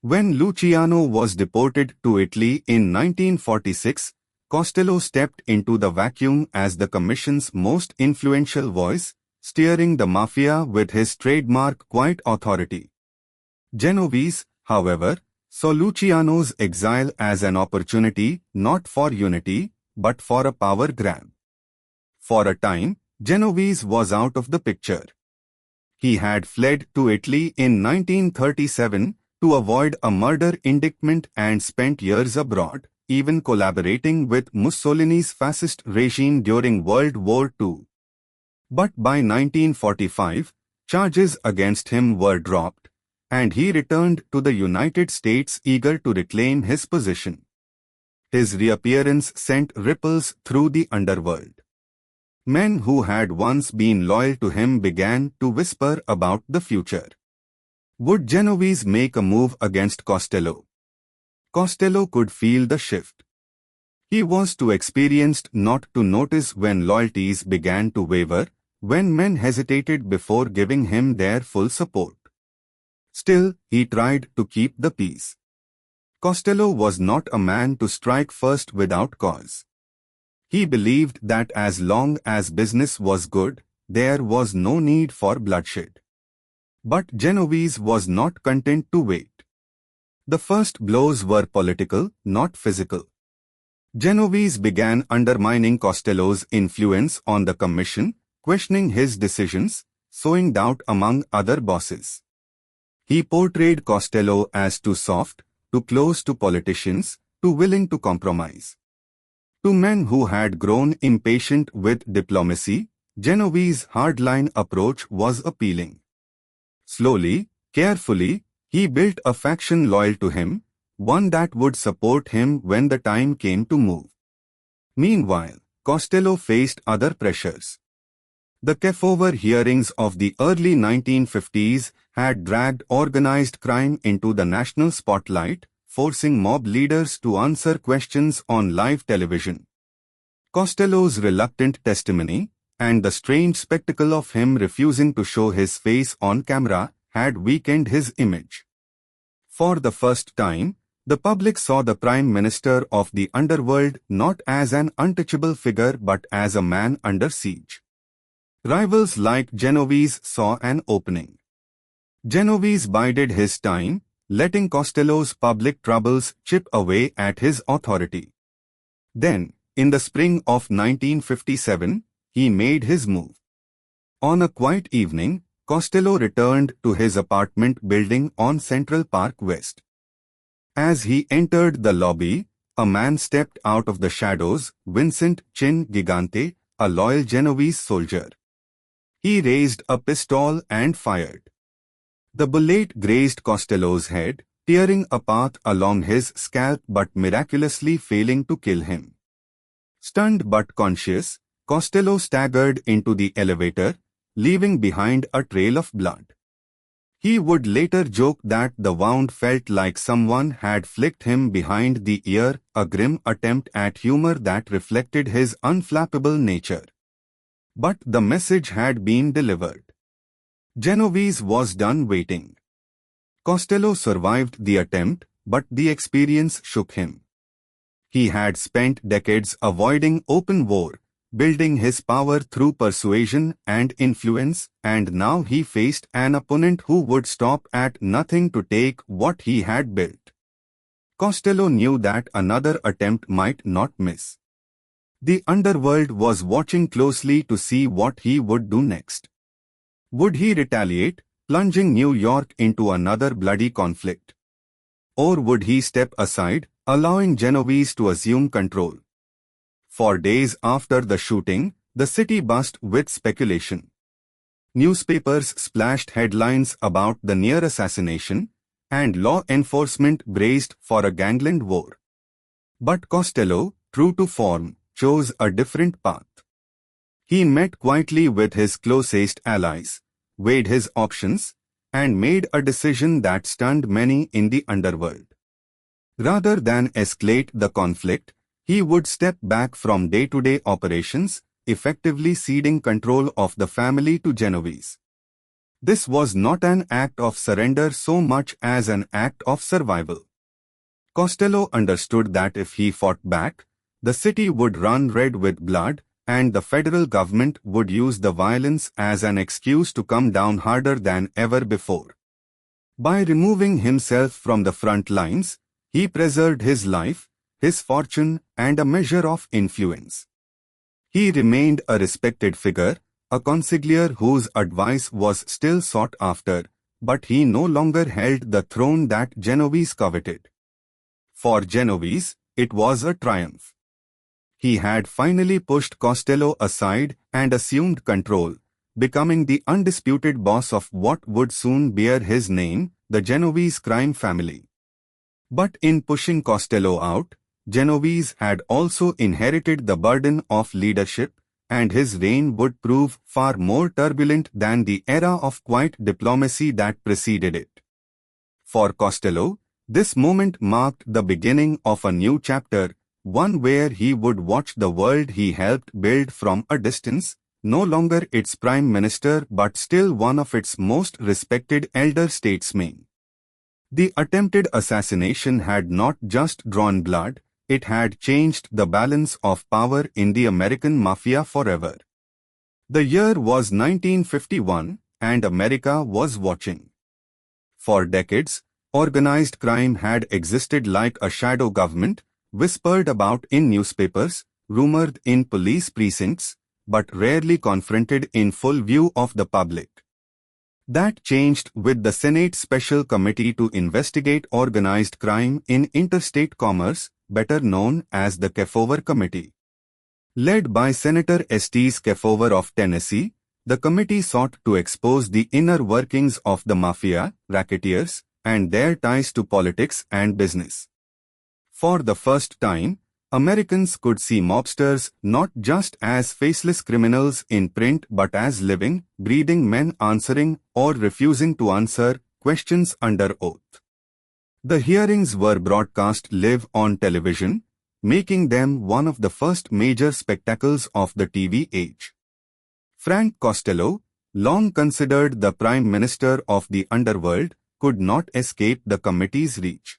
When Luciano was deported to Italy in 1946, Costello stepped into the vacuum as the commission's most influential voice, steering the mafia with his trademark quiet authority. Genovese, however, saw Luciano's exile as an opportunity not for unity, but for a power grab. For a time, Genovese was out of the picture. He had fled to Italy in 1937 to avoid a murder indictment and spent years abroad, even collaborating with Mussolini's fascist regime during World War II. But by 1945, charges against him were dropped, and he returned to the United States eager to reclaim his position. His reappearance sent ripples through the underworld. Men who had once been loyal to him began to whisper about the future. Would Genovese make a move against Costello? Costello could feel the shift. He was too experienced not to notice when loyalties began to waver, when men hesitated before giving him their full support. Still, he tried to keep the peace. Costello was not a man to strike first without cause. He believed that as long as business was good, there was no need for bloodshed. But Genovese was not content to wait. The first blows were political, not physical. Genovese began undermining Costello's influence on the commission, questioning his decisions, sowing doubt among other bosses. He portrayed Costello as too soft, too close to politicians, too willing to compromise. To men who had grown impatient with diplomacy, Genovese's hardline approach was appealing. Slowly, carefully, he built a faction loyal to him, one that would support him when the time came to move. Meanwhile, Costello faced other pressures. The Kefauver hearings of the early 1950s had dragged organized crime into the national spotlight, forcing mob leaders to answer questions on live television. Costello's reluctant testimony, and the strange spectacle of him refusing to show his face on camera, had weakened his image. For the first time, the public saw the Prime Minister of the Underworld not as an untouchable figure but as a man under siege. Rivals like Genovese saw an opening. Genovese bided his time, letting Costello's public troubles chip away at his authority. Then, in the spring of 1957, he made his move. On a quiet evening, Costello returned to his apartment building on Central Park West. As he entered the lobby, a man stepped out of the shadows, Vincent Chin Gigante, a loyal Genovese soldier. He raised a pistol and fired. The bullet grazed Costello's head, tearing a path along his scalp but miraculously failing to kill him. Stunned but conscious, Costello staggered into the elevator, leaving behind a trail of blood. He would later joke that the wound felt like someone had flicked him behind the ear, a grim attempt at humor that reflected his unflappable nature. But the message had been delivered. Genovese was done waiting. Costello survived the attempt, but the experience shook him. He had spent decades avoiding open war, building his power through persuasion and influence, and now he faced an opponent who would stop at nothing to take what he had built. Costello knew that another attempt might not miss. The underworld was watching closely to see what he would do next. Would he retaliate, plunging New York into another bloody conflict? Or would he step aside, allowing Genovese to assume control? For days after the shooting, the city buzzed with speculation. Newspapers splashed headlines about the near assassination, and law enforcement braced for a gangland war. But Costello, true to form, chose a different path. He met quietly with his closest allies, weighed his options, and made a decision that stunned many in the underworld. Rather than escalate the conflict, he would step back from day-to-day operations, effectively ceding control of the family to Genovese. This was not an act of surrender so much as an act of survival. Costello understood that if he fought back, the city would run red with blood, and the federal government would use the violence as an excuse to come down harder than ever before. By removing himself from the front lines, he preserved his life, his fortune, and a measure of influence. He remained a respected figure, a consigliere whose advice was still sought after, but he no longer held the throne that Genovese coveted. For Genovese, it was a triumph. He had finally pushed Costello aside and assumed control, becoming the undisputed boss of what would soon bear his name, the Genovese crime family. But in pushing Costello out, Genovese had also inherited the burden of leadership, and his reign would prove far more turbulent than the era of quiet diplomacy that preceded it. For Costello, this moment marked the beginning of a new chapter, one where he would watch the world he helped build from a distance, no longer its prime minister but still one of its most respected elder statesmen. The attempted assassination had not just drawn blood, it had changed the balance of power in the American mafia forever. The year was 1951, and America was watching. For decades, organized crime had existed like a shadow government, whispered about in newspapers, rumored in police precincts, but rarely confronted in full view of the public. That changed with the Senate Special Committee to investigate organized crime in interstate commerce, better known as the Kefauver Committee. Led by Senator Estes Kefauver of Tennessee, the committee sought to expose the inner workings of the mafia, racketeers, and their ties to politics and business. For the first time, Americans could see mobsters not just as faceless criminals in print but as living, breathing men answering or refusing to answer questions under oath. The hearings were broadcast live on television, making them one of the first major spectacles of the TV age. Frank Costello, long considered the Prime Minister of the Underworld, could not escape the committee's reach.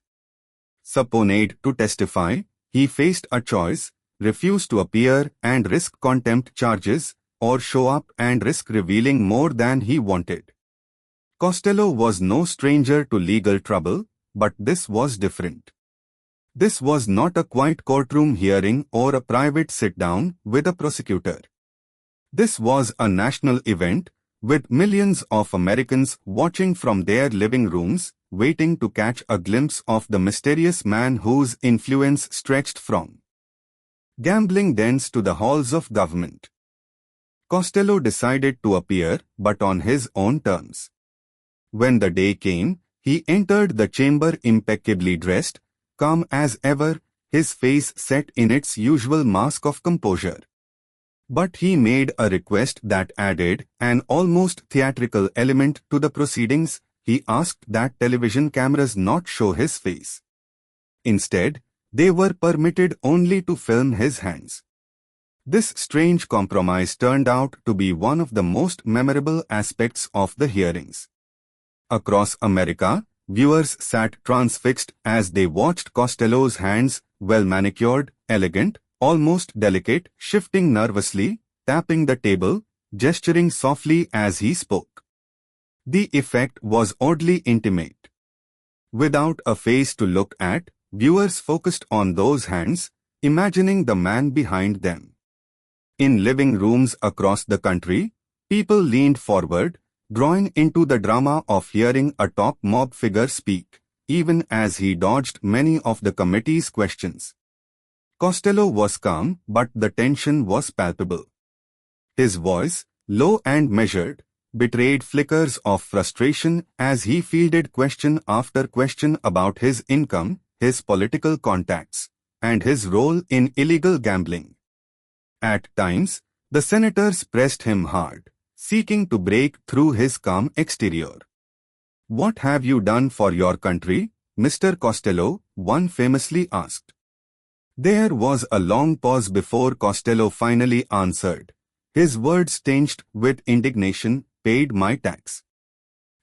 Subpoenaed to testify, he faced a choice: refuse to appear and risk contempt charges, or show up and risk revealing more than he wanted. Costello was no stranger to legal trouble, but this was different. This was not a quiet courtroom hearing or a private sit-down with a prosecutor. This was a national event, with millions of Americans watching from their living rooms, waiting to catch a glimpse of the mysterious man whose influence stretched from gambling dens to the halls of government. Costello decided to appear, but on his own terms. When the day came, he entered the chamber impeccably dressed, calm as ever, his face set in its usual mask of composure. But he made a request that added an almost theatrical element to the proceedings. He asked that television cameras not show his face. Instead, they were permitted only to film his hands. This strange compromise turned out to be one of the most memorable aspects of the hearings. Across America, viewers sat transfixed as they watched Costello's hands, well manicured, elegant, almost delicate, shifting nervously, tapping the table, gesturing softly as he spoke. The effect was oddly intimate. Without a face to look at, viewers focused on those hands, imagining the man behind them. In living rooms across the country, people leaned forward, drawing into the drama of hearing a top mob figure speak, even as he dodged many of the committee's questions. Costello was calm, but the tension was palpable. His voice, low and measured, betrayed flickers of frustration as he fielded question after question about his income, his political contacts, and his role in illegal gambling. At times, the senators pressed him hard, seeking to break through his calm exterior. "What have you done for your country, Mr. Costello?" one famously asked. There was a long pause before Costello finally answered, his words tinged with indignation, "Paid my tax."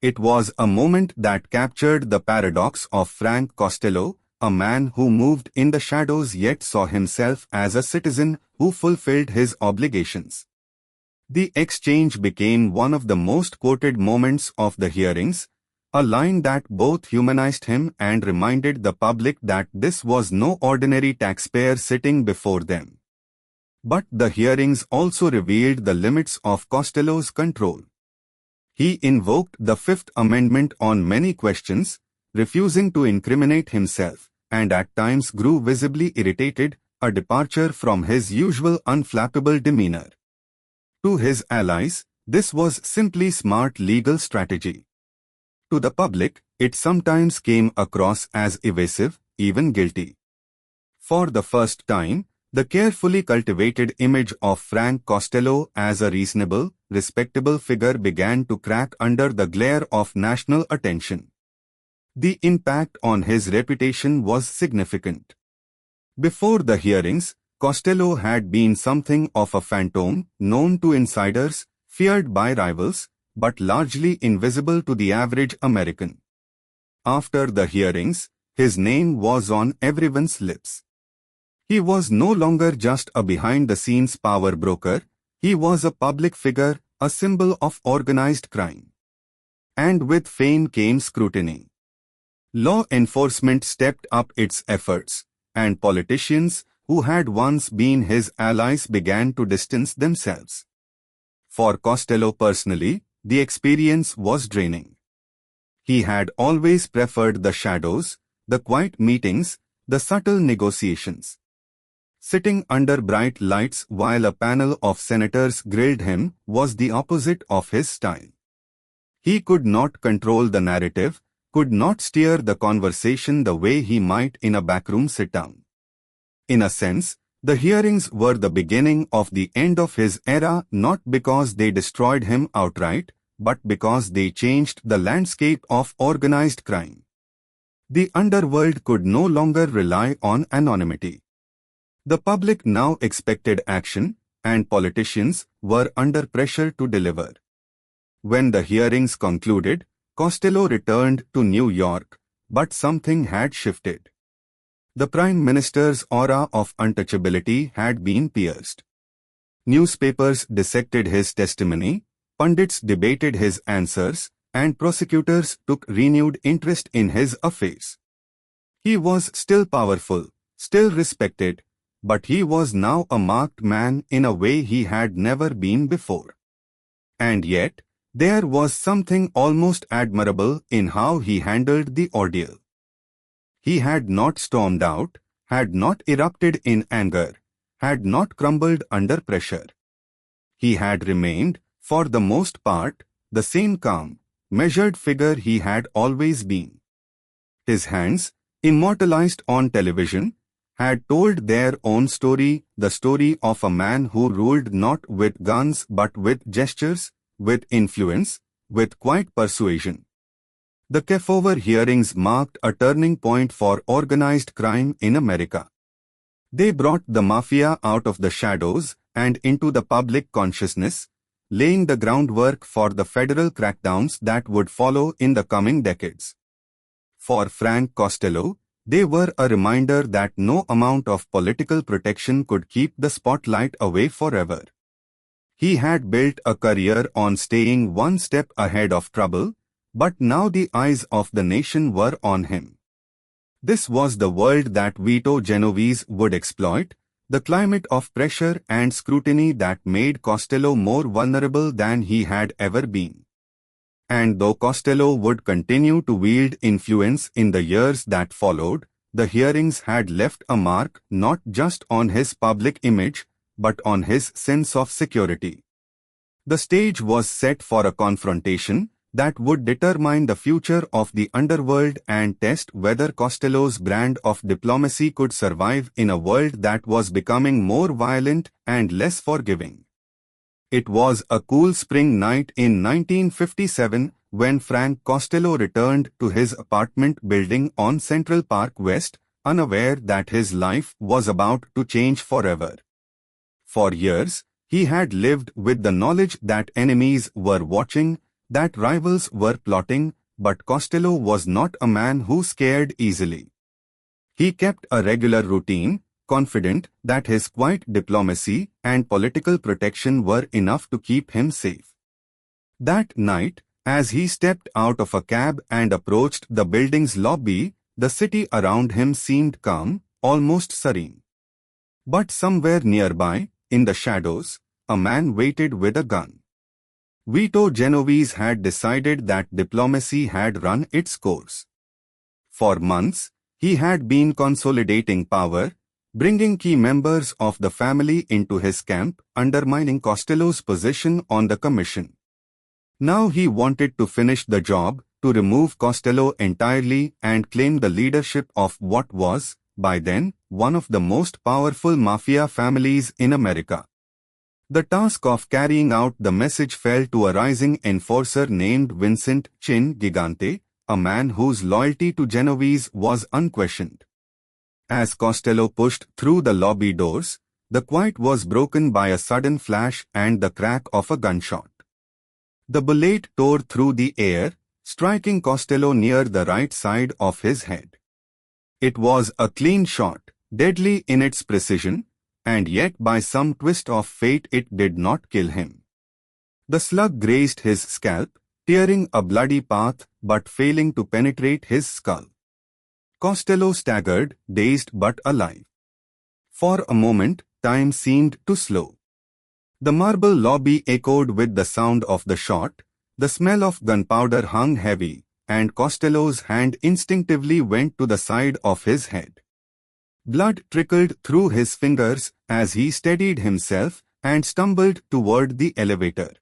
It was a moment that captured the paradox of Frank Costello, a man who moved in the shadows yet saw himself as a citizen who fulfilled his obligations. The exchange became one of the most quoted moments of the hearings, a line that both humanized him and reminded the public that this was no ordinary taxpayer sitting before them. But the hearings also revealed the limits of Costello's control. He invoked the Fifth Amendment on many questions, refusing to incriminate himself, and at times grew visibly irritated, a departure from his usual unflappable demeanor. To his allies, this was simply smart legal strategy. To the public, it sometimes came across as evasive, even guilty. For the first time, the carefully cultivated image of Frank Costello as a reasonable, respectable figure began to crack under the glare of national attention. The impact on his reputation was significant. Before the hearings, Costello had been something of a phantom, known to insiders, feared by rivals, but largely invisible to the average American. After the hearings, his name was on everyone's lips. He was no longer just a behind-the-scenes power broker, he was a public figure, a symbol of organized crime. And with fame came scrutiny. Law enforcement stepped up its efforts, and politicians, who had once been his allies, began to distance themselves. For Costello personally, the experience was draining. He had always preferred the shadows, the quiet meetings, the subtle negotiations. Sitting under bright lights while a panel of senators grilled him was the opposite of his style. He could not control the narrative, could not steer the conversation the way he might in a backroom sit-down. In a sense, the hearings were the beginning of the end of his era, not because they destroyed him outright, but because they changed the landscape of organized crime. The underworld could no longer rely on anonymity. The public now expected action, and politicians were under pressure to deliver. When the hearings concluded, Costello returned to New York, but something had shifted. The Prime Minister's aura of untouchability had been pierced. Newspapers dissected his testimony, pundits debated his answers, and prosecutors took renewed interest in his affairs. He was still powerful, still respected, but he was now a marked man in a way he had never been before. And yet, there was something almost admirable in how he handled the ordeal. He had not stormed out, had not erupted in anger, had not crumbled under pressure. He had remained, for the most part, the same calm, measured figure he had always been. His hands, immortalized on television, had told their own story, the story of a man who ruled not with guns but with gestures, with influence, with quiet persuasion. The Kefauver hearings marked a turning point for organized crime in America. They brought the mafia out of the shadows and into the public consciousness, laying the groundwork for the federal crackdowns that would follow in the coming decades. For Frank Costello, they were a reminder that no amount of political protection could keep the spotlight away forever. He had built a career on staying one step ahead of trouble, but now the eyes of the nation were on him. This was the world that Vito Genovese would exploit, the climate of pressure and scrutiny that made Costello more vulnerable than he had ever been. And though Costello would continue to wield influence in the years that followed, the hearings had left a mark not just on his public image, but on his sense of security. The stage was set for a confrontation that would determine the future of the underworld and test whether Costello's brand of diplomacy could survive in a world that was becoming more violent and less forgiving. It was a cool spring night in 1957 when Frank Costello returned to his apartment building on Central Park West, unaware that his life was about to change forever. For years, he had lived with the knowledge that enemies were watching, that rivals were plotting, but Costello was not a man who scared easily. He kept a regular routine, confident that his quiet diplomacy and political protection were enough to keep him safe. That night, as he stepped out of a cab and approached the building's lobby, the city around him seemed calm, almost serene. But somewhere nearby, in the shadows, a man waited with a gun. Vito Genovese had decided that diplomacy had run its course. For months, he had been consolidating power, bringing key members of the family into his camp, undermining Costello's position on the commission. Now he wanted to finish the job, to remove Costello entirely and claim the leadership of what was, by then, one of the most powerful mafia families in America. The task of carrying out the message fell to a rising enforcer named Vincent Chin Gigante, a man whose loyalty to Genovese was unquestioned. As Costello pushed through the lobby doors, the quiet was broken by a sudden flash and the crack of a gunshot. The bullet tore through the air, striking Costello near the right side of his head. It was a clean shot, deadly in its precision, and yet by some twist of fate it did not kill him. The slug grazed his scalp, tearing a bloody path but failing to penetrate his skull. Costello staggered, dazed but alive. For a moment, time seemed to slow. The marble lobby echoed with the sound of the shot, the smell of gunpowder hung heavy, and Costello's hand instinctively went to the side of his head. Blood trickled through his fingers as he steadied himself and stumbled toward the elevator.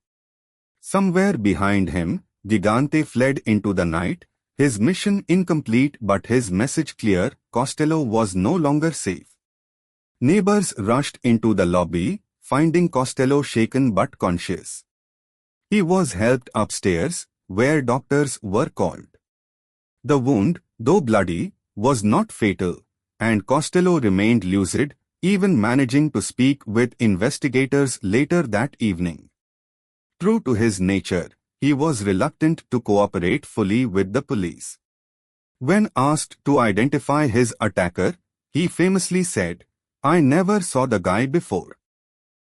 Somewhere behind him, Gigante fled into the night, his mission incomplete but his message clear: Costello was no longer safe. Neighbors rushed into the lobby, finding Costello shaken but conscious. He was helped upstairs, where doctors were called. The wound, though bloody, was not fatal, and Costello remained lucid, even managing to speak with investigators later that evening. True to his nature, he was reluctant to cooperate fully with the police. When asked to identify his attacker, he famously said, "I never saw the guy before.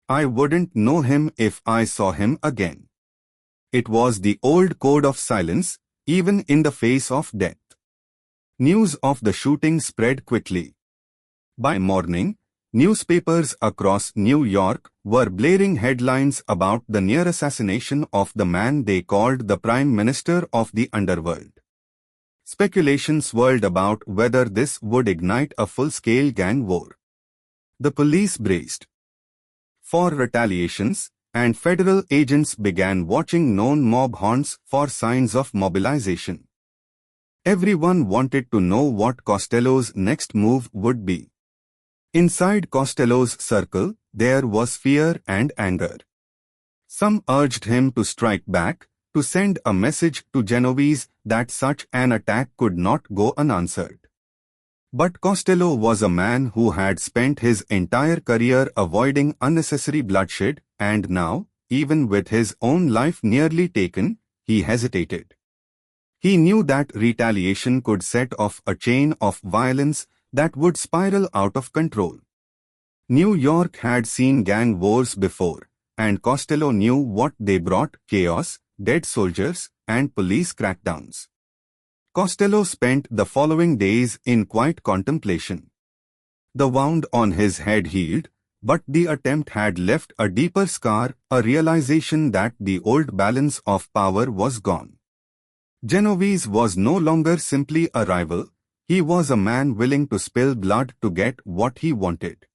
I wouldn't know him if I saw him again." It was the old code of silence, even in the face of death. News of the shooting spread quickly. By morning, newspapers across New York were blaring headlines about the near assassination of the man they called the Prime Minister of the Underworld. Speculation swirled about whether this would ignite a full-scale gang war. The police braced for retaliations, and federal agents began watching known mob haunts for signs of mobilization. Everyone wanted to know what Costello's next move would be. Inside Costello's circle, there was fear and anger. Some urged him to strike back, to send a message to Genovese that such an attack could not go unanswered. But Costello was a man who had spent his entire career avoiding unnecessary bloodshed, and now, even with his own life nearly taken, he hesitated. He knew that retaliation could set off a chain of violence that would spiral out of control. New York had seen gang wars before, and Costello knew what they brought: chaos, dead soldiers, and police crackdowns. Costello spent the following days in quiet contemplation. The wound on his head healed, but the attempt had left a deeper scar, a realization that the old balance of power was gone. Genovese was no longer simply a rival, he was a man willing to spill blood to get what he wanted.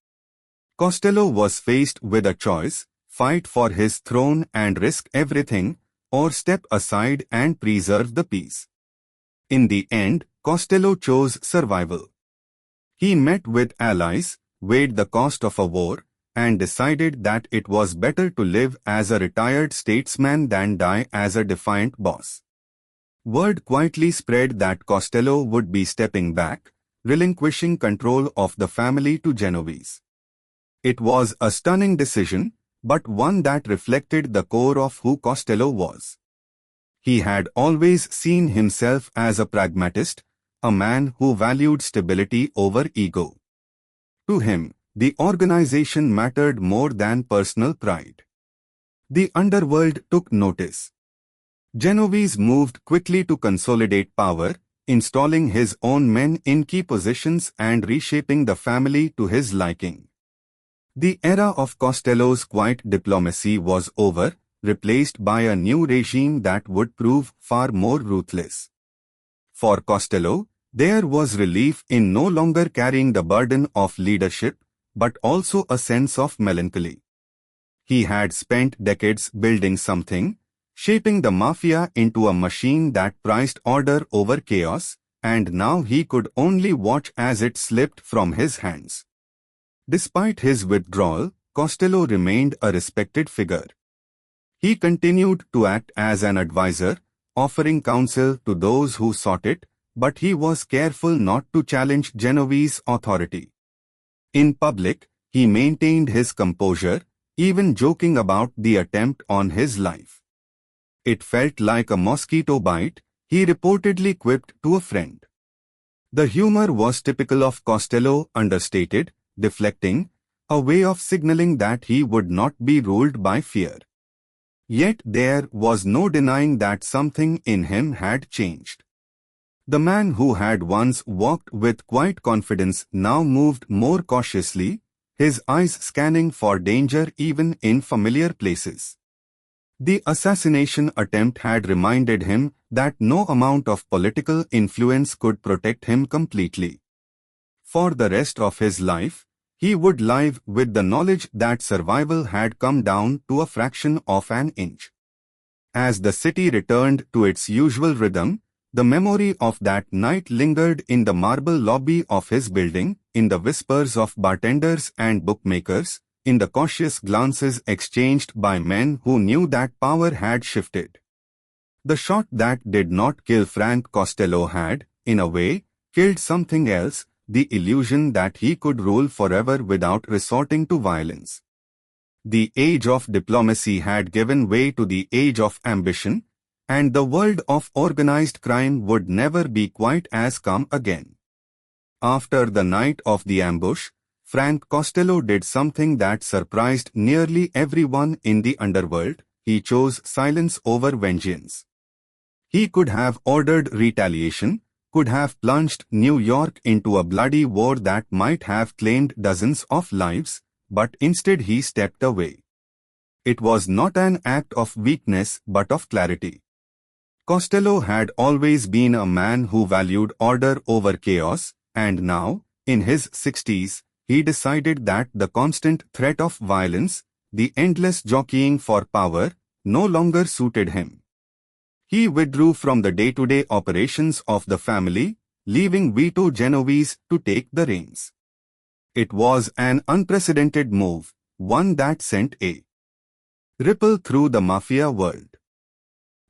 Costello was faced with a choice: fight for his throne and risk everything, or step aside and preserve the peace. In the end, Costello chose survival. He met with allies, weighed the cost of a war, and decided that it was better to live as a retired statesman than die as a defiant boss. Word quietly spread that Costello would be stepping back, relinquishing control of the family to Genovese. It was a stunning decision, but one that reflected the core of who Costello was. He had always seen himself as a pragmatist, a man who valued stability over ego. To him, the organization mattered more than personal pride. The underworld took notice. Genovese moved quickly to consolidate power, installing his own men in key positions and reshaping the family to his liking. The era of Costello's quiet diplomacy was over, replaced by a new regime that would prove far more ruthless. For Costello, there was relief in no longer carrying the burden of leadership, but also a sense of melancholy. He had spent decades building something, shaping the mafia into a machine that prized order over chaos, and now he could only watch as it slipped from his hands. Despite his withdrawal, Costello remained a respected figure. He continued to act as an advisor, offering counsel to those who sought it, but he was careful not to challenge Genovese's authority. In public, he maintained his composure, even joking about the attempt on his life. "It felt like a mosquito bite," he reportedly quipped to a friend. The humor was typical of Costello, understated, deflecting, a way of signaling that he would not be ruled by fear. Yet there was no denying that something in him had changed. The man who had once walked with quiet confidence now moved more cautiously, his eyes scanning for danger even in familiar places. The assassination attempt had reminded him that no amount of political influence could protect him completely. For the rest of his life, he would live with the knowledge that survival had come down to a fraction of an inch. As the city returned to its usual rhythm, the memory of that night lingered in the marble lobby of his building, in the whispers of bartenders and bookmakers, in the cautious glances exchanged by men who knew that power had shifted. The shot that did not kill Frank Costello had, in a way, killed something else, the illusion that he could rule forever without resorting to violence. The age of diplomacy had given way to the age of ambition, and the world of organized crime would never be quite as calm again. After the night of the ambush, Frank Costello did something that surprised nearly everyone in the underworld. He chose silence over vengeance. He could have ordered retaliation, could have plunged New York into a bloody war that might have claimed dozens of lives, but instead he stepped away. It was not an act of weakness but of clarity. Costello had always been a man who valued order over chaos, and now, in his 60s, he decided that the constant threat of violence, the endless jockeying for power, no longer suited him. He withdrew from the day-to-day operations of the family, leaving Vito Genovese to take the reins. It was an unprecedented move, one that sent a ripple through the mafia world.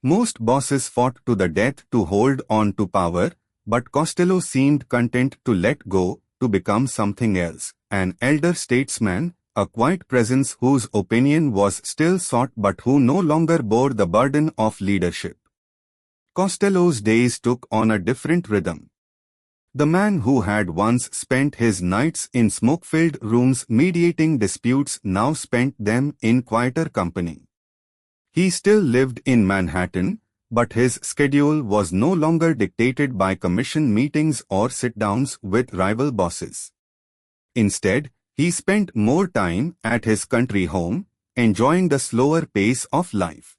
Most bosses fought to the death to hold on to power, but Costello seemed content to let go, to become something else, an elder statesman, a quiet presence whose opinion was still sought but who no longer bore the burden of leadership. Costello's days took on a different rhythm. The man who had once spent his nights in smoke-filled rooms mediating disputes now spent them in quieter company. He still lived in Manhattan, but his schedule was no longer dictated by commission meetings or sit-downs with rival bosses. Instead, he spent more time at his country home, enjoying the slower pace of life.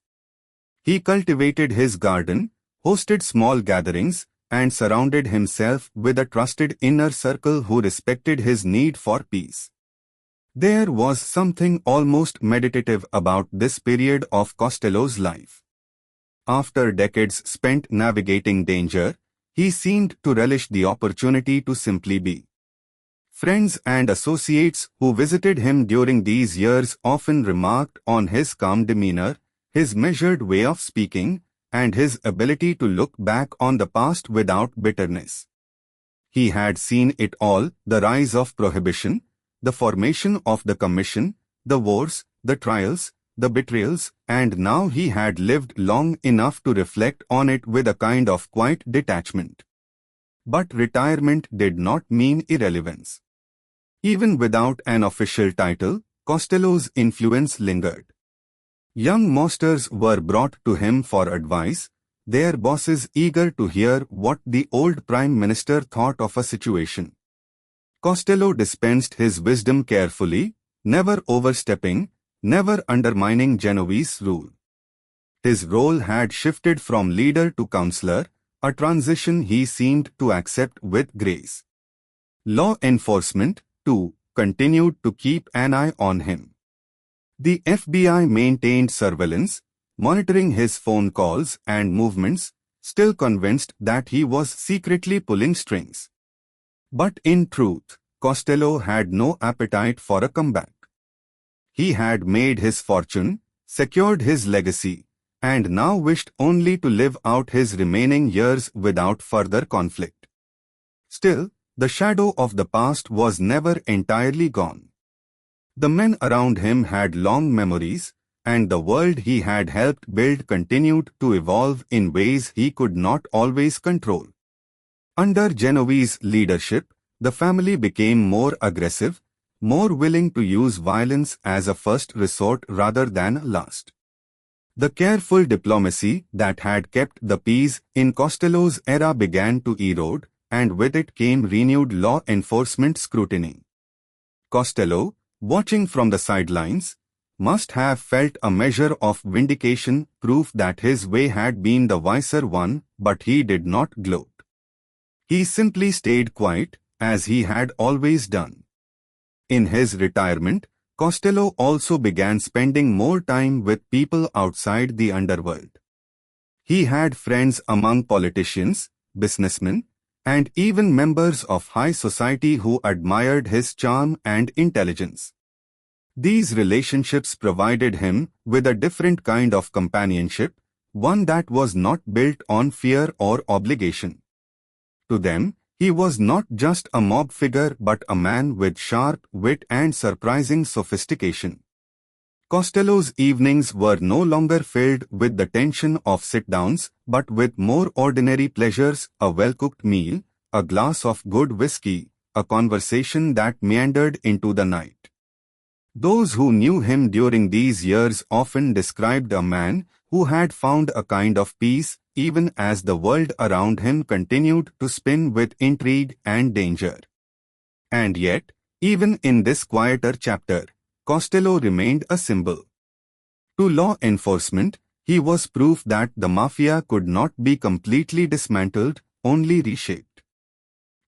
He cultivated his garden, hosted small gatherings, and surrounded himself with a trusted inner circle who respected his need for peace. There was something almost meditative about this period of Costello's life. After decades spent navigating danger, he seemed to relish the opportunity to simply be. Friends and associates who visited him during these years often remarked on his calm demeanor, his measured way of speaking, and his ability to look back on the past without bitterness. He had seen it all, the rise of prohibition, the formation of the commission, the wars, the trials, the betrayals, and now he had lived long enough to reflect on it with a kind of quiet detachment. But retirement did not mean irrelevance. Even without an official title, Costello's influence lingered. Young masters were brought to him for advice, their bosses eager to hear what the old prime minister thought of a situation. Costello dispensed his wisdom carefully, never overstepping, never undermining Genovese's rule. His role had shifted from leader to counselor, a transition he seemed to accept with grace. Law enforcement, too, continued to keep an eye on him. The FBI maintained surveillance, monitoring his phone calls and movements, still convinced that he was secretly pulling strings. But in truth, Costello had no appetite for a comeback. He had made his fortune, secured his legacy, and now wished only to live out his remaining years without further conflict. Still, the shadow of the past was never entirely gone. The men around him had long memories, and the world he had helped build continued to evolve in ways he could not always control. Under Genovese's leadership, the family became more aggressive, more willing to use violence as a first resort rather than a last. The careful diplomacy that had kept the peace in Costello's era began to erode, and with it came renewed law enforcement scrutiny. Costello, watching from the sidelines, must have felt a measure of vindication, proof that his way had been the wiser one, but he did not gloat. He simply stayed quiet, as he had always done. In his retirement, Costello also began spending more time with people outside the underworld. He had friends among politicians, businessmen, and even members of high society who admired his charm and intelligence. These relationships provided him with a different kind of companionship, one that was not built on fear or obligation. To them, he was not just a mob figure but a man with sharp wit and surprising sophistication. Costello's evenings were no longer filled with the tension of sit-downs but with more ordinary pleasures: a well-cooked meal, a glass of good whiskey, a conversation that meandered into the night. Those who knew him during these years often described a man who had found a kind of peace even as the world around him continued to spin with intrigue and danger. And yet, even in this quieter chapter, Costello remained a symbol. To law enforcement, he was proof that the mafia could not be completely dismantled, only reshaped.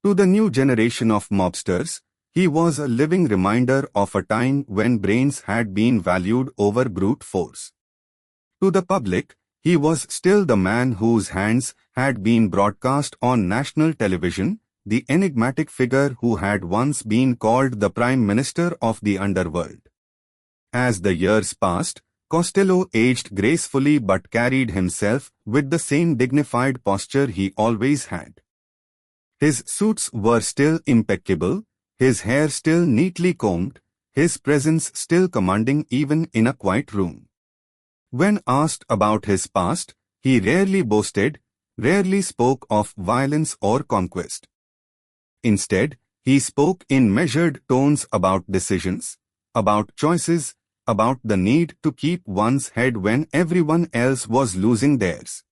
To the new generation of mobsters, he was a living reminder of a time when brains had been valued over brute force. To the public, he was still the man whose hands had been broadcast on national television, the enigmatic figure who had once been called the Prime Minister of the Underworld. As the years passed, Costello aged gracefully but carried himself with the same dignified posture he always had. His suits were still impeccable, his hair still neatly combed, his presence still commanding even in a quiet room. When asked about his past, he rarely boasted, rarely spoke of violence or conquest. Instead, he spoke in measured tones about decisions, about choices, about the need to keep one's head when everyone else was losing theirs.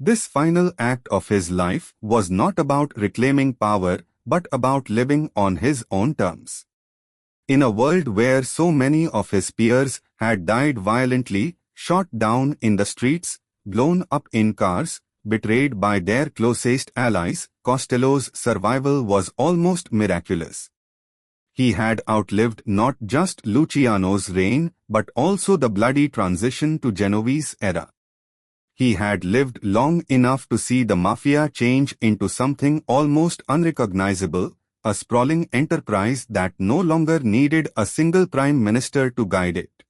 This final act of his life was not about reclaiming power, but about living on his own terms. In a world where so many of his peers had died violently, shot down in the streets, blown up in cars, betrayed by their closest allies, Costello's survival was almost miraculous. He had outlived not just Luciano's reign, but also the bloody transition to Genovese's era. He had lived long enough to see the mafia change into something almost unrecognizable, a sprawling enterprise that no longer needed a single prime minister to guide it.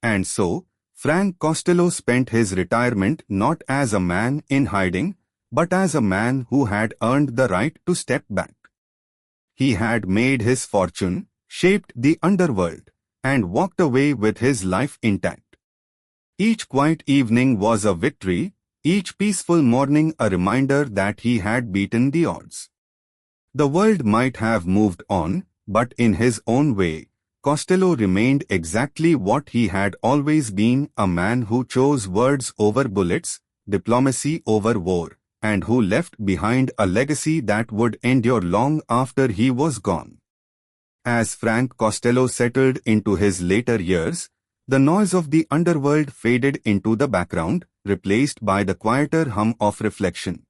And so, Frank Costello spent his retirement not as a man in hiding, but as a man who had earned the right to step back. He had made his fortune, shaped the underworld, and walked away with his life intact. Each quiet evening was a victory, each peaceful morning a reminder that he had beaten the odds. The world might have moved on, but in his own way, Costello remained exactly what he had always been: a man who chose words over bullets, diplomacy over war, and who left behind a legacy that would endure long after he was gone. As Frank Costello settled into his later years, the noise of the underworld faded into the background, replaced by the quieter hum of reflection.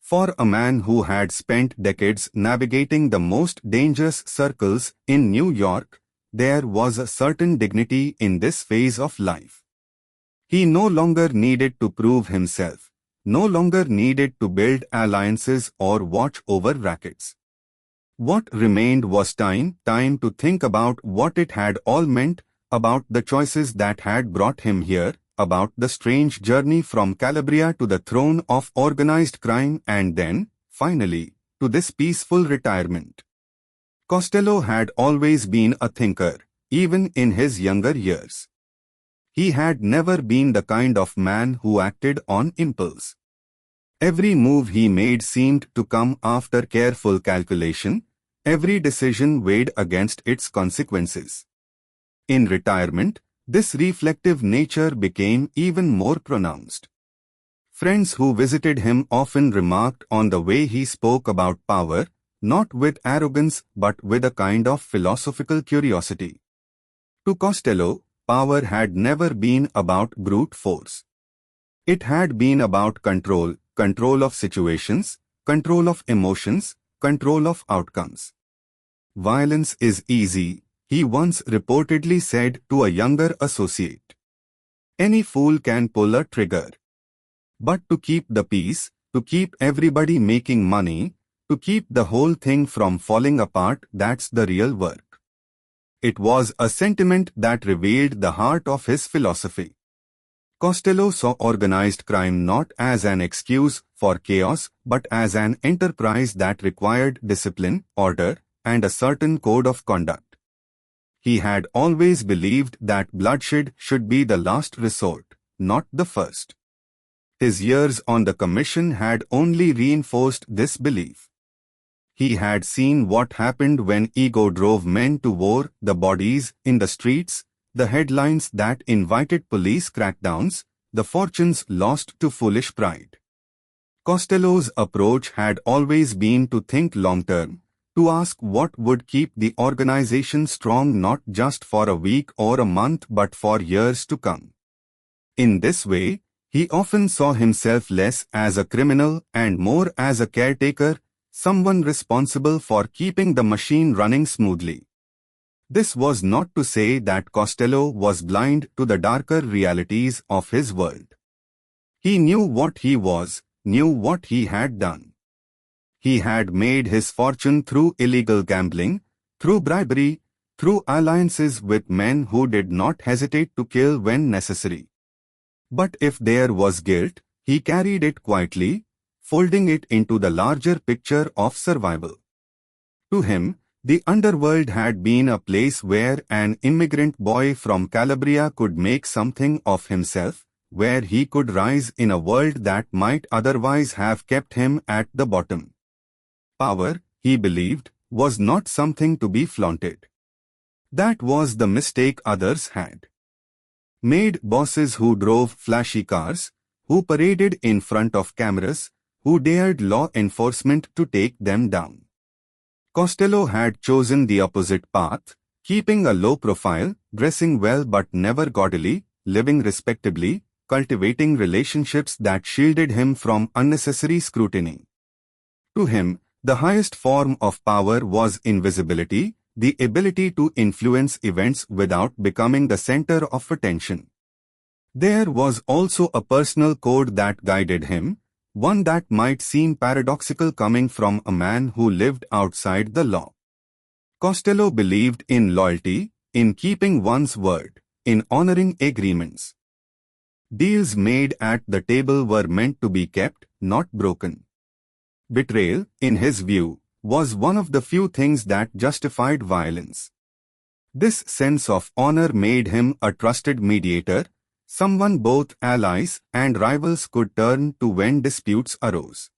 For a man who had spent decades navigating the most dangerous circles in New York, there was a certain dignity in this phase of life. He no longer needed to prove himself, no longer needed to build alliances or watch over rackets. What remained was time to think about what it had all meant, about the choices that had brought him here, about the strange journey from Calabria to the throne of organized crime and then, finally, to this peaceful retirement. Costello had always been a thinker, even in his younger years. He had never been the kind of man who acted on impulse. Every move he made seemed to come after careful calculation, every decision weighed against its consequences. In retirement, this reflective nature became even more pronounced. Friends who visited him often remarked on the way he spoke about power, not with arrogance but with a kind of philosophical curiosity. To Costello, power had never been about brute force. It had been about control, control of situations, control of emotions, control of outcomes. Violence is easy, he once reportedly said to a younger associate. Any fool can pull a trigger. But to keep the peace, to keep everybody making money, to keep the whole thing from falling apart, that's the real work. It was a sentiment that revealed the heart of his philosophy. Costello saw organized crime not as an excuse for chaos but as an enterprise that required discipline, order, and a certain code of conduct. He had always believed that bloodshed should be the last resort, not the first. His years on the commission had only reinforced this belief. He had seen what happened when ego drove men to war, the bodies in the streets, the headlines that invited police crackdowns, the fortunes lost to foolish pride. Costello's approach had always been to think long-term, to ask what would keep the organization strong not just for a week or a month but for years to come. In this way, he often saw himself less as a criminal and more as a caretaker, someone responsible for keeping the machine running smoothly. This was not to say that Costello was blind to the darker realities of his world. He knew what he was, knew what he had done. He had made his fortune through illegal gambling, through bribery, through alliances with men who did not hesitate to kill when necessary. But if there was guilt, he carried it quietly, folding it into the larger picture of survival. To him, the underworld had been a place where an immigrant boy from Calabria could make something of himself, where he could rise in a world that might otherwise have kept him at the bottom. Power, he believed, was not something to be flaunted. That was the mistake others had made. Bosses who drove flashy cars, who paraded in front of cameras, who dared law enforcement to take them down. Costello had chosen the opposite path, keeping a low profile, dressing well but never gaudily, living respectably, cultivating relationships that shielded him from unnecessary scrutiny. To him, the highest form of power was invisibility, the ability to influence events without becoming the center of attention. There was also a personal code that guided him, one that might seem paradoxical coming from a man who lived outside the law. Costello believed in loyalty, in keeping one's word, in honoring agreements. Deals made at the table were meant to be kept, not broken. Betrayal, in his view, was one of the few things that justified violence. This sense of honor made him a trusted mediator, someone both allies and rivals could turn to when disputes arose.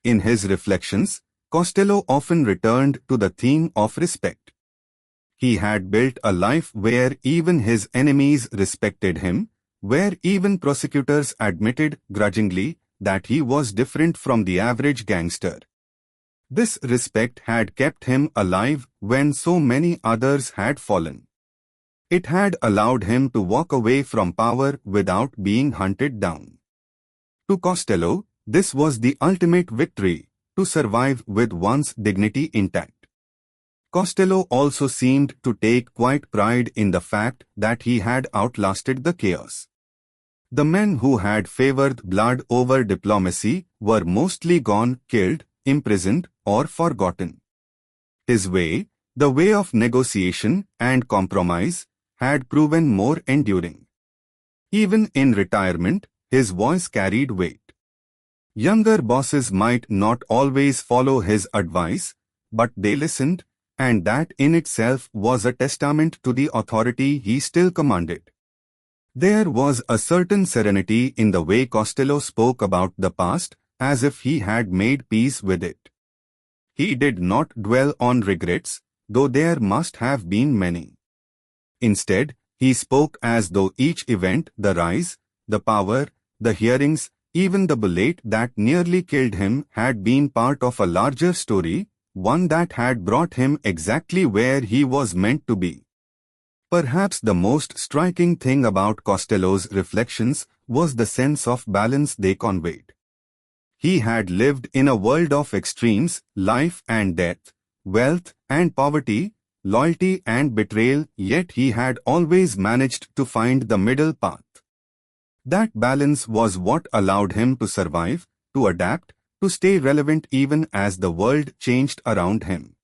In his reflections, Costello often returned to the theme of respect. He had built a life where even his enemies respected him, where even prosecutors admitted grudgingly that he was different from the average gangster. This respect had kept him alive when so many others had fallen. It had allowed him to walk away from power without being hunted down. To Costello, this was the ultimate victory, to survive with one's dignity intact. Costello also seemed to take quite pride in the fact that he had outlasted the chaos. The men who had favored blood over diplomacy were mostly gone, killed, imprisoned, or forgotten. His way, the way of negotiation and compromise, had proven more enduring. Even in retirement, his voice carried weight. Younger bosses might not always follow his advice, but they listened, and that in itself was a testament to the authority he still commanded. There was a certain serenity in the way Costello spoke about the past, as if he had made peace with it. He did not dwell on regrets, though there must have been many. Instead, he spoke as though each event, the rise, the power, the hearings, even the bullet that nearly killed him, had been part of a larger story, one that had brought him exactly where he was meant to be. Perhaps the most striking thing about Costello's reflections was the sense of balance they conveyed. He had lived in a world of extremes, life and death, wealth and poverty, loyalty and betrayal, yet he had always managed to find the middle path. That balance was what allowed him to survive, to adapt, to stay relevant even as the world changed around him.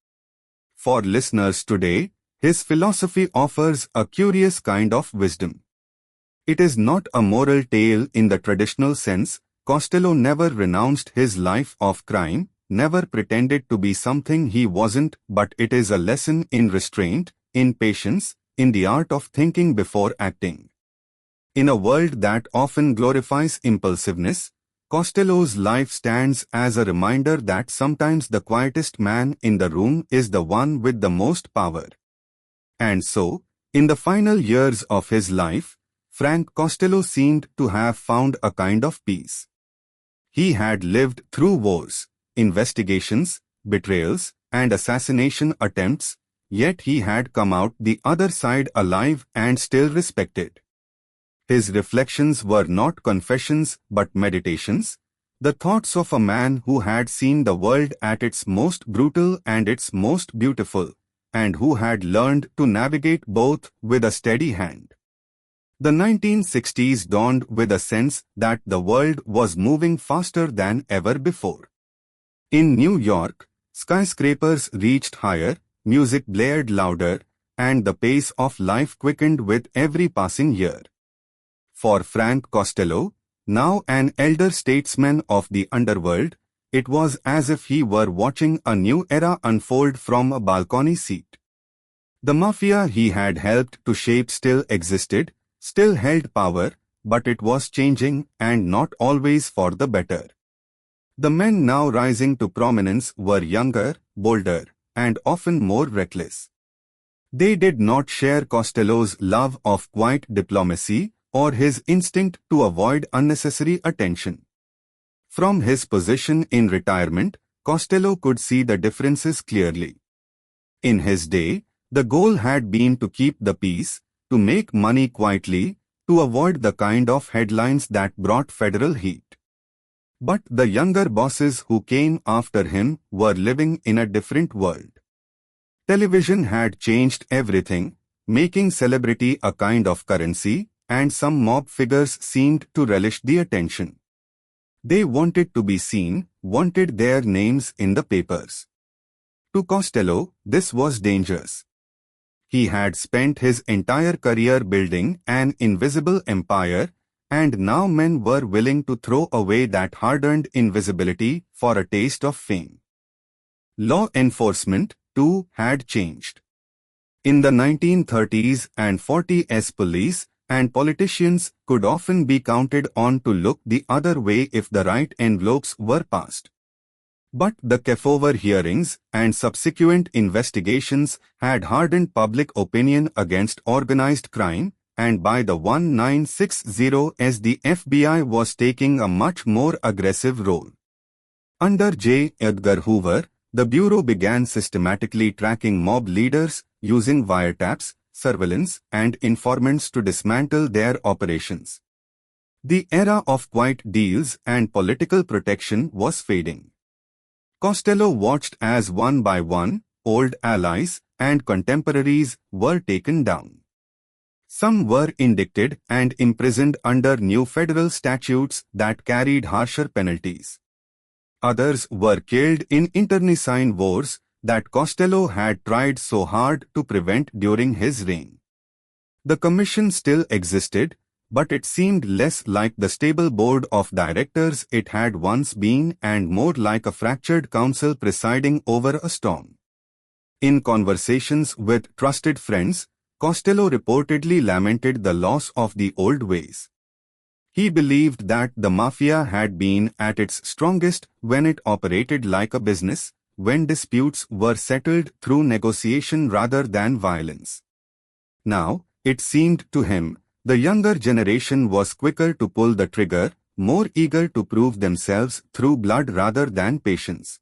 For listeners today, his philosophy offers a curious kind of wisdom. It is not a moral tale in the traditional sense. Costello never renounced his life of crime, never pretended to be something he wasn't, but it is a lesson in restraint, in patience, in the art of thinking before acting. In a world that often glorifies impulsiveness, Costello's life stands as a reminder that sometimes the quietest man in the room is the one with the most power. And so, in the final years of his life, Frank Costello seemed to have found a kind of peace. He had lived through wars, investigations, betrayals, and assassination attempts, yet he had come out the other side alive and still respected. His reflections were not confessions but meditations, the thoughts of a man who had seen the world at its most brutal and its most beautiful, and who had learned to navigate both with a steady hand. The 1960s dawned with a sense that the world was moving faster than ever before. In New York, skyscrapers reached higher, music blared louder, and the pace of life quickened with every passing year. For Frank Costello, now an elder statesman of the underworld, it was as if he were watching a new era unfold from a balcony seat. The mafia he had helped to shape still existed, still held power, but it was changing and not always for the better. The men now rising to prominence were younger, bolder, and often more reckless. They did not share Costello's love of quiet diplomacy or his instinct to avoid unnecessary attention. From his position in retirement, Costello could see the differences clearly. In his day, the goal had been to keep the peace, to make money quietly, to avoid the kind of headlines that brought federal heat. But the younger bosses who came after him were living in a different world. Television had changed everything, making celebrity a kind of currency, and some mob figures seemed to relish the attention. They wanted to be seen, wanted their names in the papers. To Costello, this was dangerous. He had spent his entire career building an invisible empire, and now men were willing to throw away that hard-earned invisibility for a taste of fame. Law enforcement, too, had changed. In the 1930s and 40s, police and politicians could often be counted on to look the other way if the right envelopes were passed. But the Kefauver hearings and subsequent investigations had hardened public opinion against organized crime, and by the 1960s the FBI was taking a much more aggressive role. Under J. Edgar Hoover, the Bureau began systematically tracking mob leaders, using wiretaps, surveillance, and informants to dismantle their operations. The era of quiet deals and political protection was fading. Costello watched as one by one, old allies and contemporaries were taken down. Some were indicted and imprisoned under new federal statutes that carried harsher penalties. Others were killed in internecine wars that Costello had tried so hard to prevent during his reign. The commission still existed, but it seemed less like the stable board of directors it had once been and more like a fractured council presiding over a storm. In conversations with trusted friends, Costello reportedly lamented the loss of the old ways. He believed that the mafia had been at its strongest when it operated like a business, when disputes were settled through negotiation rather than violence. Now, it seemed to him, the younger generation was quicker to pull the trigger, more eager to prove themselves through blood rather than patience.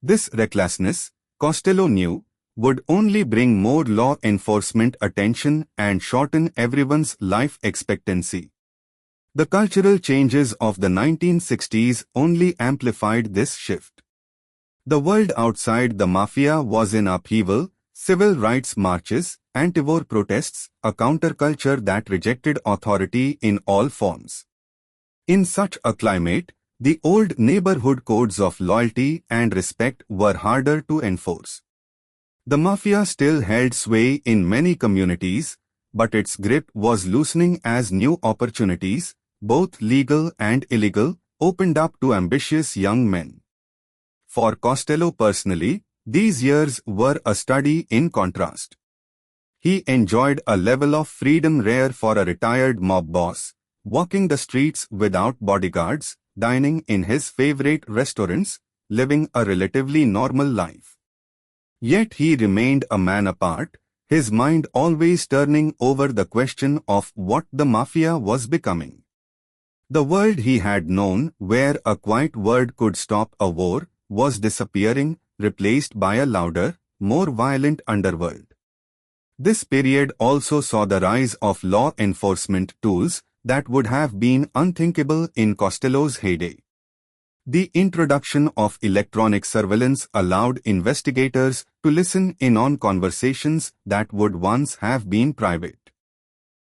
This recklessness, Costello knew, would only bring more law enforcement attention and shorten everyone's life expectancy. The cultural changes of the 1960s only amplified this shift. The world outside the mafia was in upheaval, civil rights marches, anti-war protests, a counterculture that rejected authority in all forms. In such a climate, the old neighborhood codes of loyalty and respect were harder to enforce. The mafia still held sway in many communities, but its grip was loosening as new opportunities, both legal and illegal, opened up to ambitious young men. For Costello personally, these years were a study in contrast. He enjoyed a level of freedom rare for a retired mob boss, walking the streets without bodyguards, dining in his favorite restaurants, living a relatively normal life. Yet he remained a man apart, his mind always turning over the question of what the mafia was becoming. The world he had known, where a quiet word could stop a war, was disappearing, replaced by a louder, more violent underworld. This period also saw the rise of law enforcement tools that would have been unthinkable in Costello's heyday. The introduction of electronic surveillance allowed investigators to listen in on conversations that would once have been private.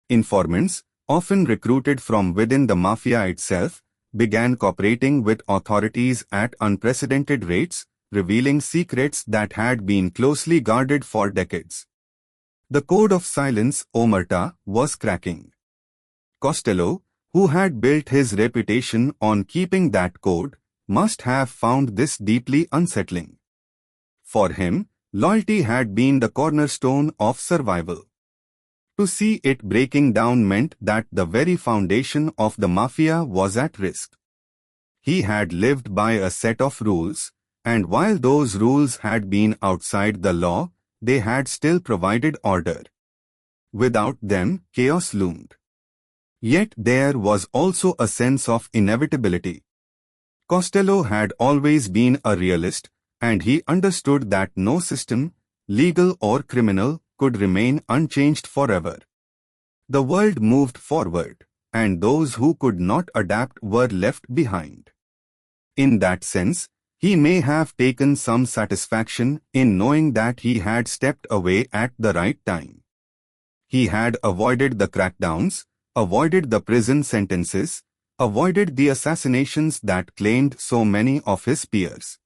Informants, often recruited from within the mafia itself, began cooperating with authorities at unprecedented rates, revealing secrets that had been closely guarded for decades. The code of silence, omerta, was cracking. Costello, who had built his reputation on keeping that code, must have found this deeply unsettling. For him, loyalty had been the cornerstone of survival. To see it breaking down meant that the very foundation of the mafia was at risk. He had lived by a set of rules, and while those rules had been outside the law, they had still provided order. Without them, chaos loomed. Yet there was also a sense of inevitability. Costello had always been a realist, and he understood that no system, legal or criminal, could remain unchanged forever. The world moved forward, and those who could not adapt were left behind. In that sense, he may have taken some satisfaction in knowing that he had stepped away at the right time. He had avoided the crackdowns, avoided the prison sentences, avoided the assassinations that claimed so many of his peers.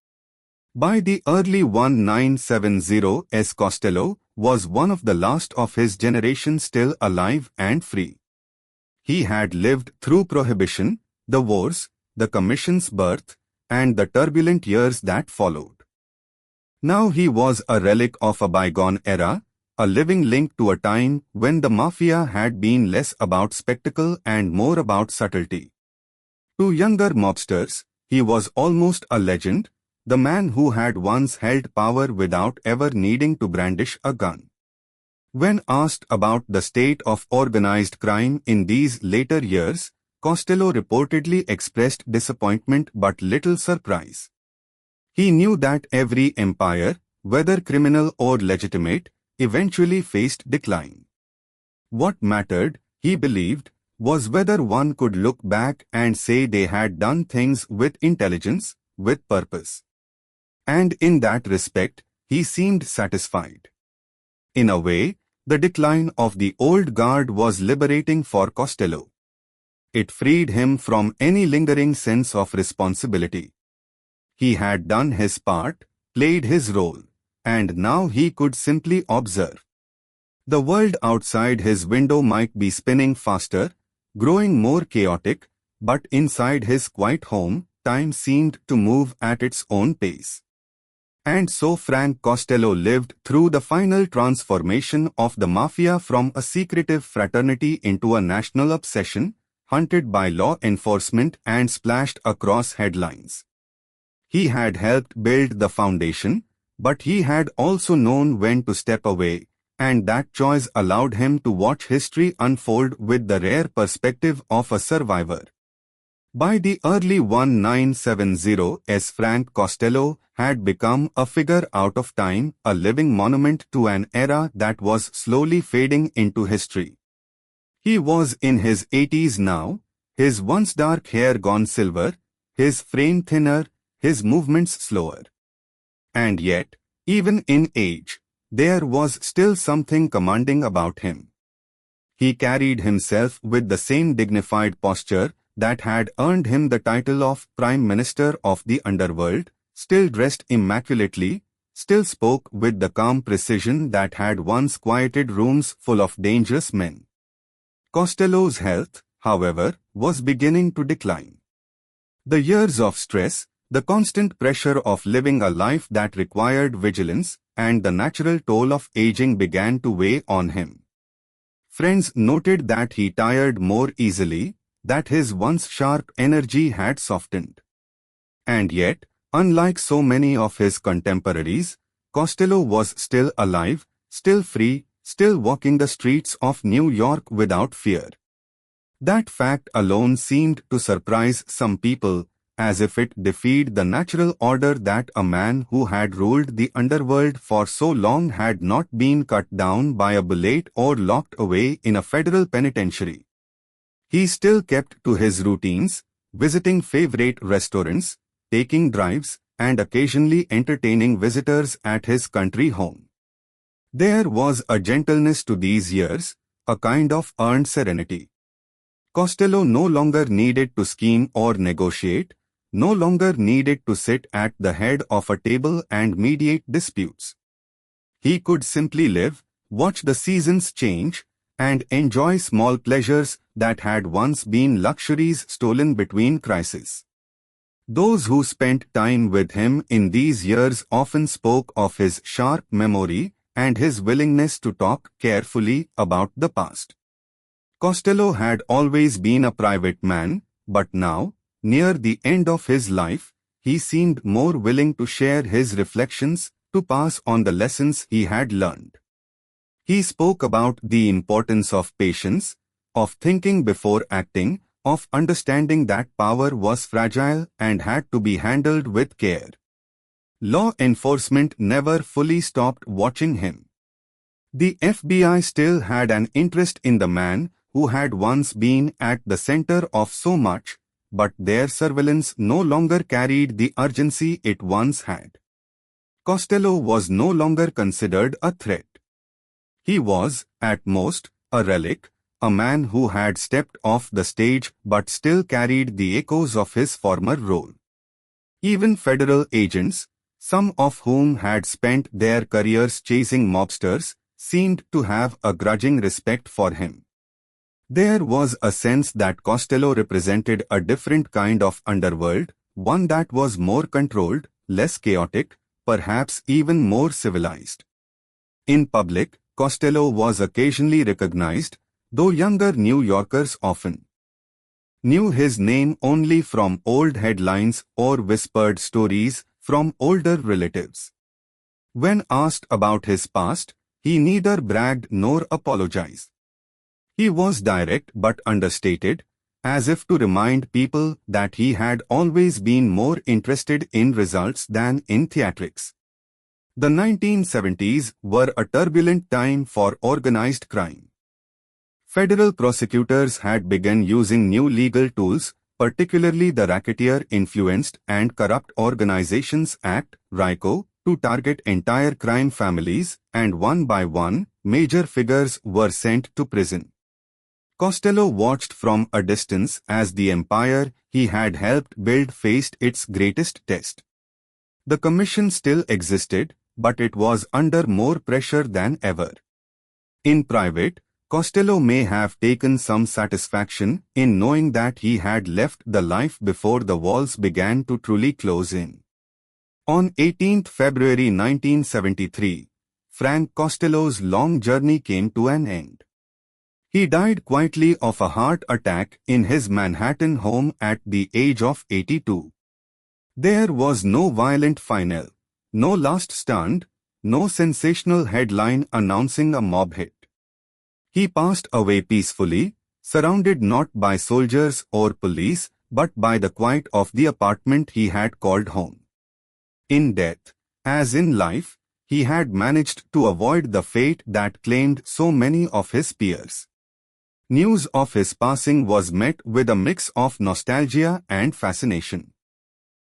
By the early 1970s, Costello was one of the last of his generation still alive and free. He had lived through Prohibition, the wars, the Commission's birth, and the turbulent years that followed. Now he was a relic of a bygone era, a living link to a time when the mafia had been less about spectacle and more about subtlety. To younger mobsters, he was almost a legend, the man who had once held power without ever needing to brandish a gun. When asked about the state of organized crime in these later years, Costello reportedly expressed disappointment but little surprise. He knew that every empire, whether criminal or legitimate, eventually faced decline. What mattered, he believed, was whether one could look back and say they had done things with intelligence, with purpose. And in that respect, he seemed satisfied. In a way, the decline of the old guard was liberating for Costello. It freed him from any lingering sense of responsibility. He had done his part, played his role, and now he could simply observe. The world outside his window might be spinning faster, growing more chaotic, but inside his quiet home, time seemed to move at its own pace. And so Frank Costello lived through the final transformation of the mafia from a secretive fraternity into a national obsession, hunted by law enforcement and splashed across headlines. He had helped build the foundation, but he had also known when to step away, and that choice allowed him to watch history unfold with the rare perspective of a survivor. By the early 1970s, Frank Costello had become a figure out of time, a living monument to an era that was slowly fading into history. He was in his 80s now, his once dark hair gone silver, his frame thinner, his movements slower. And yet, even in age, there was still something commanding about him. He carried himself with the same dignified posture that had earned him the title of Prime Minister of the Underworld, still dressed immaculately, still spoke with the calm precision that had once quieted rooms full of dangerous men. Costello's health, however, was beginning to decline. The years of stress, the constant pressure of living a life that required vigilance, and the natural toll of aging began to weigh on him. Friends noted that he tired more easily, that his once sharp energy had softened. And yet, unlike so many of his contemporaries, Costello was still alive, still free, still walking the streets of New York without fear. That fact alone seemed to surprise some people, as if it defied the natural order that a man who had ruled the underworld for so long had not been cut down by a bullet or locked away in a federal penitentiary. He still kept to his routines, visiting favorite restaurants, taking drives, and occasionally entertaining visitors at his country home. There was a gentleness to these years, a kind of earned serenity. Costello no longer needed to scheme or negotiate, no longer needed to sit at the head of a table and mediate disputes. He could simply live, watch the seasons change, and enjoy small pleasures that had once been luxuries stolen between crises. Those who spent time with him in these years often spoke of his sharp memory and his willingness to talk carefully about the past. Costello had always been a private man, but now, near the end of his life, he seemed more willing to share his reflections, to pass on the lessons he had learned. He spoke about the importance of patience, of thinking before acting, of understanding that power was fragile and had to be handled with care. Law enforcement never fully stopped watching him. The FBI still had an interest in the man who had once been at the center of so much, but their surveillance no longer carried the urgency it once had. Costello was no longer considered a threat. He was, at most, a relic, a man who had stepped off the stage but still carried the echoes of his former role. Even federal agents, some of whom had spent their careers chasing mobsters, seemed to have a grudging respect for him. There was a sense that Costello represented a different kind of underworld, one that was more controlled, less chaotic, perhaps even more civilized. In public, Costello was occasionally recognized, though younger New Yorkers often knew his name only from old headlines or whispered stories from older relatives. When asked about his past, he neither bragged nor apologized. He was direct but understated, as if to remind people that he had always been more interested in results than in theatrics. The 1970s were a turbulent time for organized crime. Federal prosecutors had begun using new legal tools, particularly the Racketeer Influenced and Corrupt Organizations Act, RICO, to target entire crime families, and one by one, major figures were sent to prison. Costello watched from a distance as the empire he had helped build faced its greatest test. The commission still existed, but it was under more pressure than ever. In private, Costello may have taken some satisfaction in knowing that he had left the life before the walls began to truly close in. On 18th February 1973, Frank Costello's long journey came to an end. He died quietly of a heart attack in his Manhattan home at the age of 82. There was no violent final, no last stand, no sensational headline announcing a mob hit. He passed away peacefully, surrounded not by soldiers or police, but by the quiet of the apartment he had called home. In death, as in life, he had managed to avoid the fate that claimed so many of his peers. News of his passing was met with a mix of nostalgia and fascination.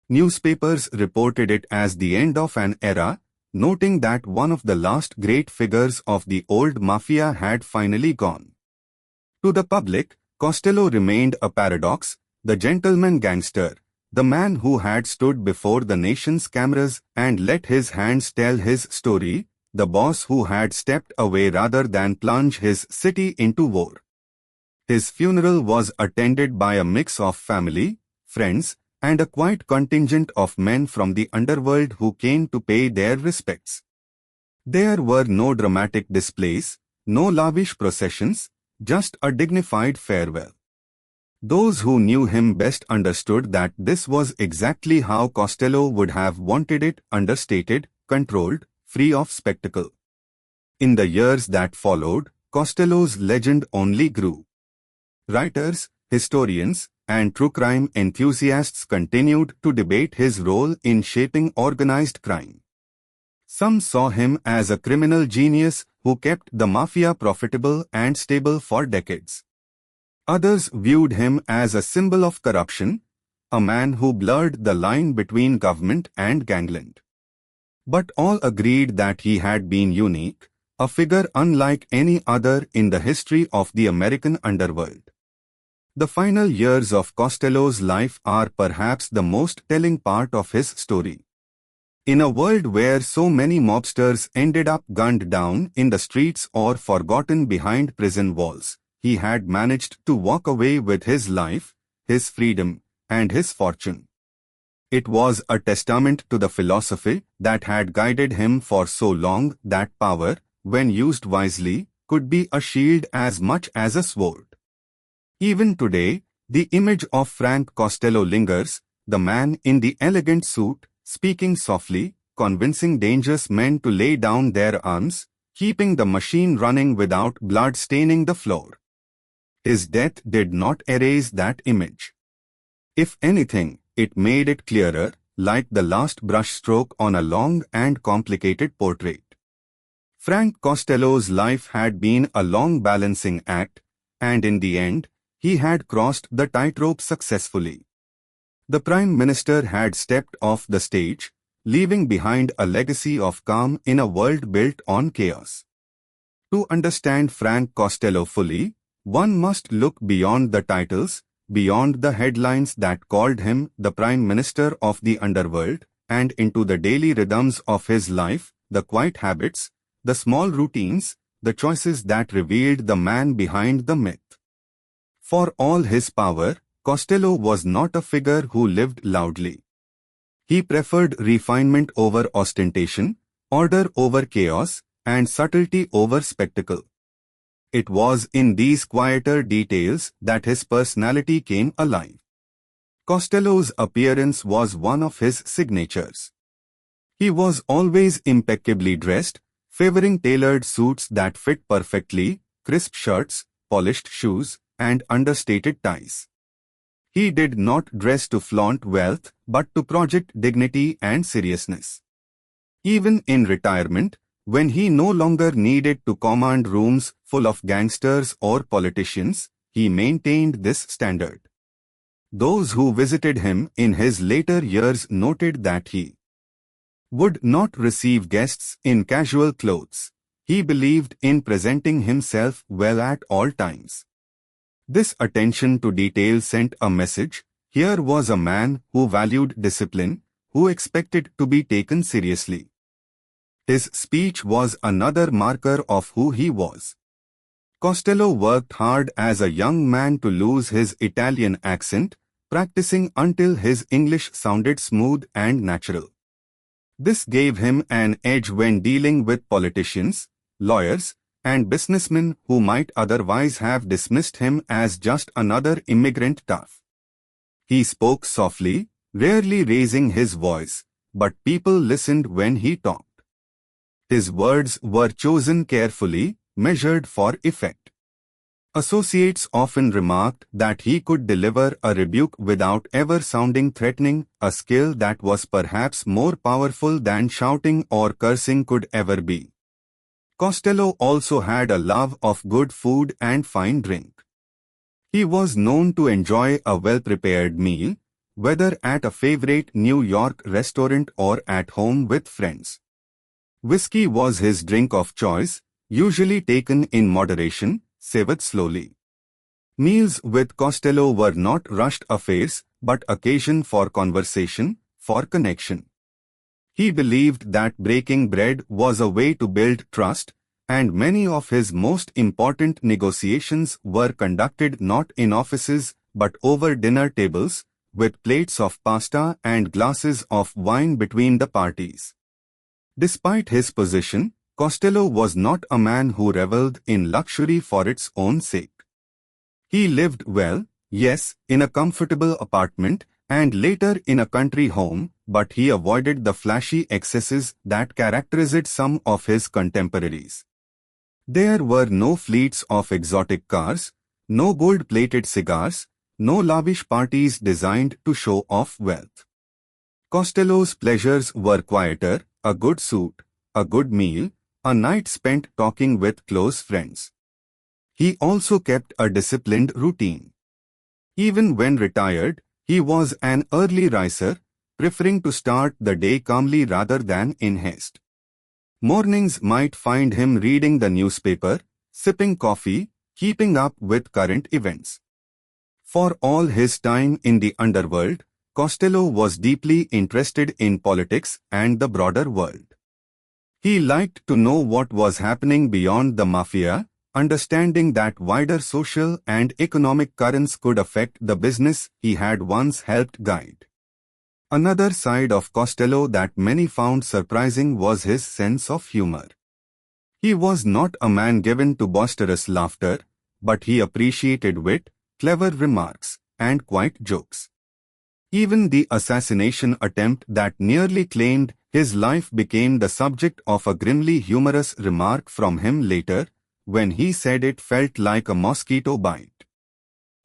Newspapers reported it as the end of an era, noting that one of the last great figures of the old mafia had finally gone. To the public, Costello remained a paradox, the gentleman gangster, the man who had stood before the nation's cameras and let his hands tell his story, the boss who had stepped away rather than plunge his city into war. His funeral was attended by a mix of family, friends, and a quiet contingent of men from the underworld who came to pay their respects. There were no dramatic displays, no lavish processions, just a dignified farewell. Those who knew him best understood that this was exactly how Costello would have wanted it: understated, controlled, free of spectacle. In the years that followed, Costello's legend only grew. Writers, historians, and true crime enthusiasts continued to debate his role in shaping organized crime. Some saw him as a criminal genius who kept the mafia profitable and stable for decades. Others viewed him as a symbol of corruption, a man who blurred the line between government and gangland. But all agreed that he had been unique, a figure unlike any other in the history of the American underworld. The final years of Costello's life are perhaps the most telling part of his story. In a world where so many mobsters ended up gunned down in the streets or forgotten behind prison walls, he had managed to walk away with his life, his freedom, and his fortune. It was a testament to the philosophy that had guided him for so long, that power, when used wisely, could be a shield as much as a sword. Even today, the image of Frank Costello lingers, the man in the elegant suit, speaking softly, convincing dangerous men to lay down their arms, keeping the machine running without blood staining the floor. His death did not erase that image. If anything, it made it clearer, like the last brushstroke on a long and complicated portrait. Frank Costello's life had been a long balancing act, and in the end, he had crossed the tightrope successfully. The Prime Minister had stepped off the stage, leaving behind a legacy of calm in a world built on chaos. To understand Frank Costello fully, one must look beyond the titles, beyond the headlines that called him the Prime Minister of the Underworld, and into the daily rhythms of his life, the quiet habits, the small routines, the choices that revealed the man behind the myth. For all his power, Costello was not a figure who lived loudly. He preferred refinement over ostentation, order over chaos, and subtlety over spectacle. It was in these quieter details that his personality came alive. Costello's appearance was one of his signatures. He was always impeccably dressed, favoring tailored suits that fit perfectly, crisp shirts, polished shoes, and understated ties. He did not dress to flaunt wealth, but to project dignity and seriousness. Even in retirement, when he no longer needed to command rooms full of gangsters or politicians, he maintained this standard. Those who visited him in his later years noted that he would not receive guests in casual clothes. He believed in presenting himself well at all times. This attention to detail sent a message: here was a man who valued discipline, who expected to be taken seriously. His speech was another marker of who he was. Costello worked hard as a young man to lose his Italian accent, practicing until his English sounded smooth and natural. This gave him an edge when dealing with politicians, lawyers, and businessmen who might otherwise have dismissed him as just another immigrant tough. He spoke softly, rarely raising his voice, but people listened when he talked. His words were chosen carefully, measured for effect. Associates often remarked that he could deliver a rebuke without ever sounding threatening, a skill that was perhaps more powerful than shouting or cursing could ever be. Costello also had a love of good food and fine drink. He was known to enjoy a well-prepared meal, whether at a favorite New York restaurant or at home with friends. Whiskey was his drink of choice, usually taken in moderation, savored slowly. Meals with Costello were not rushed affairs, but occasion for conversation, for connection. He believed that breaking bread was a way to build trust, and many of his most important negotiations were conducted not in offices but over dinner tables, with plates of pasta and glasses of wine between the parties. Despite his position, Costello was not a man who reveled in luxury for its own sake. He lived well, yes, in a comfortable apartment, and later in a country home, but he avoided the flashy excesses that characterized some of his contemporaries. There were no fleets of exotic cars, no gold-plated cigars, no lavish parties designed to show off wealth. Costello's pleasures were quieter, a good suit, a good meal, a night spent talking with close friends. He also kept a disciplined routine. Even when retired, he was an early riser, preferring to start the day calmly rather than in haste. Mornings might find him reading the newspaper, sipping coffee, keeping up with current events. For all his time in the underworld, Costello was deeply interested in politics and the broader world. He liked to know what was happening beyond the mafia, understanding that wider social and economic currents could affect the business he had once helped guide. Another side of Costello that many found surprising was his sense of humor. He was not a man given to boisterous laughter, but he appreciated wit, clever remarks, and quiet jokes. Even the assassination attempt that nearly claimed his life became the subject of a grimly humorous remark from him later, when he said it felt like a mosquito bite.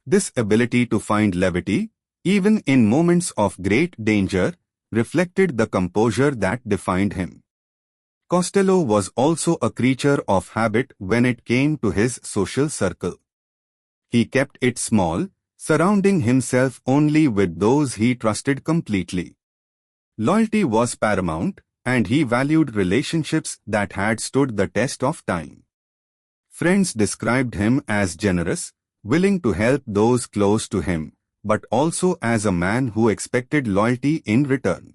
This ability to find levity, even in moments of great danger, reflected the composure that defined him. Costello was also a creature of habit when it came to his social circle. He kept it small, surrounding himself only with those he trusted completely. Loyalty was paramount, and he valued relationships that had stood the test of time. Friends described him as generous, willing to help those close to him, but also as a man who expected loyalty in return.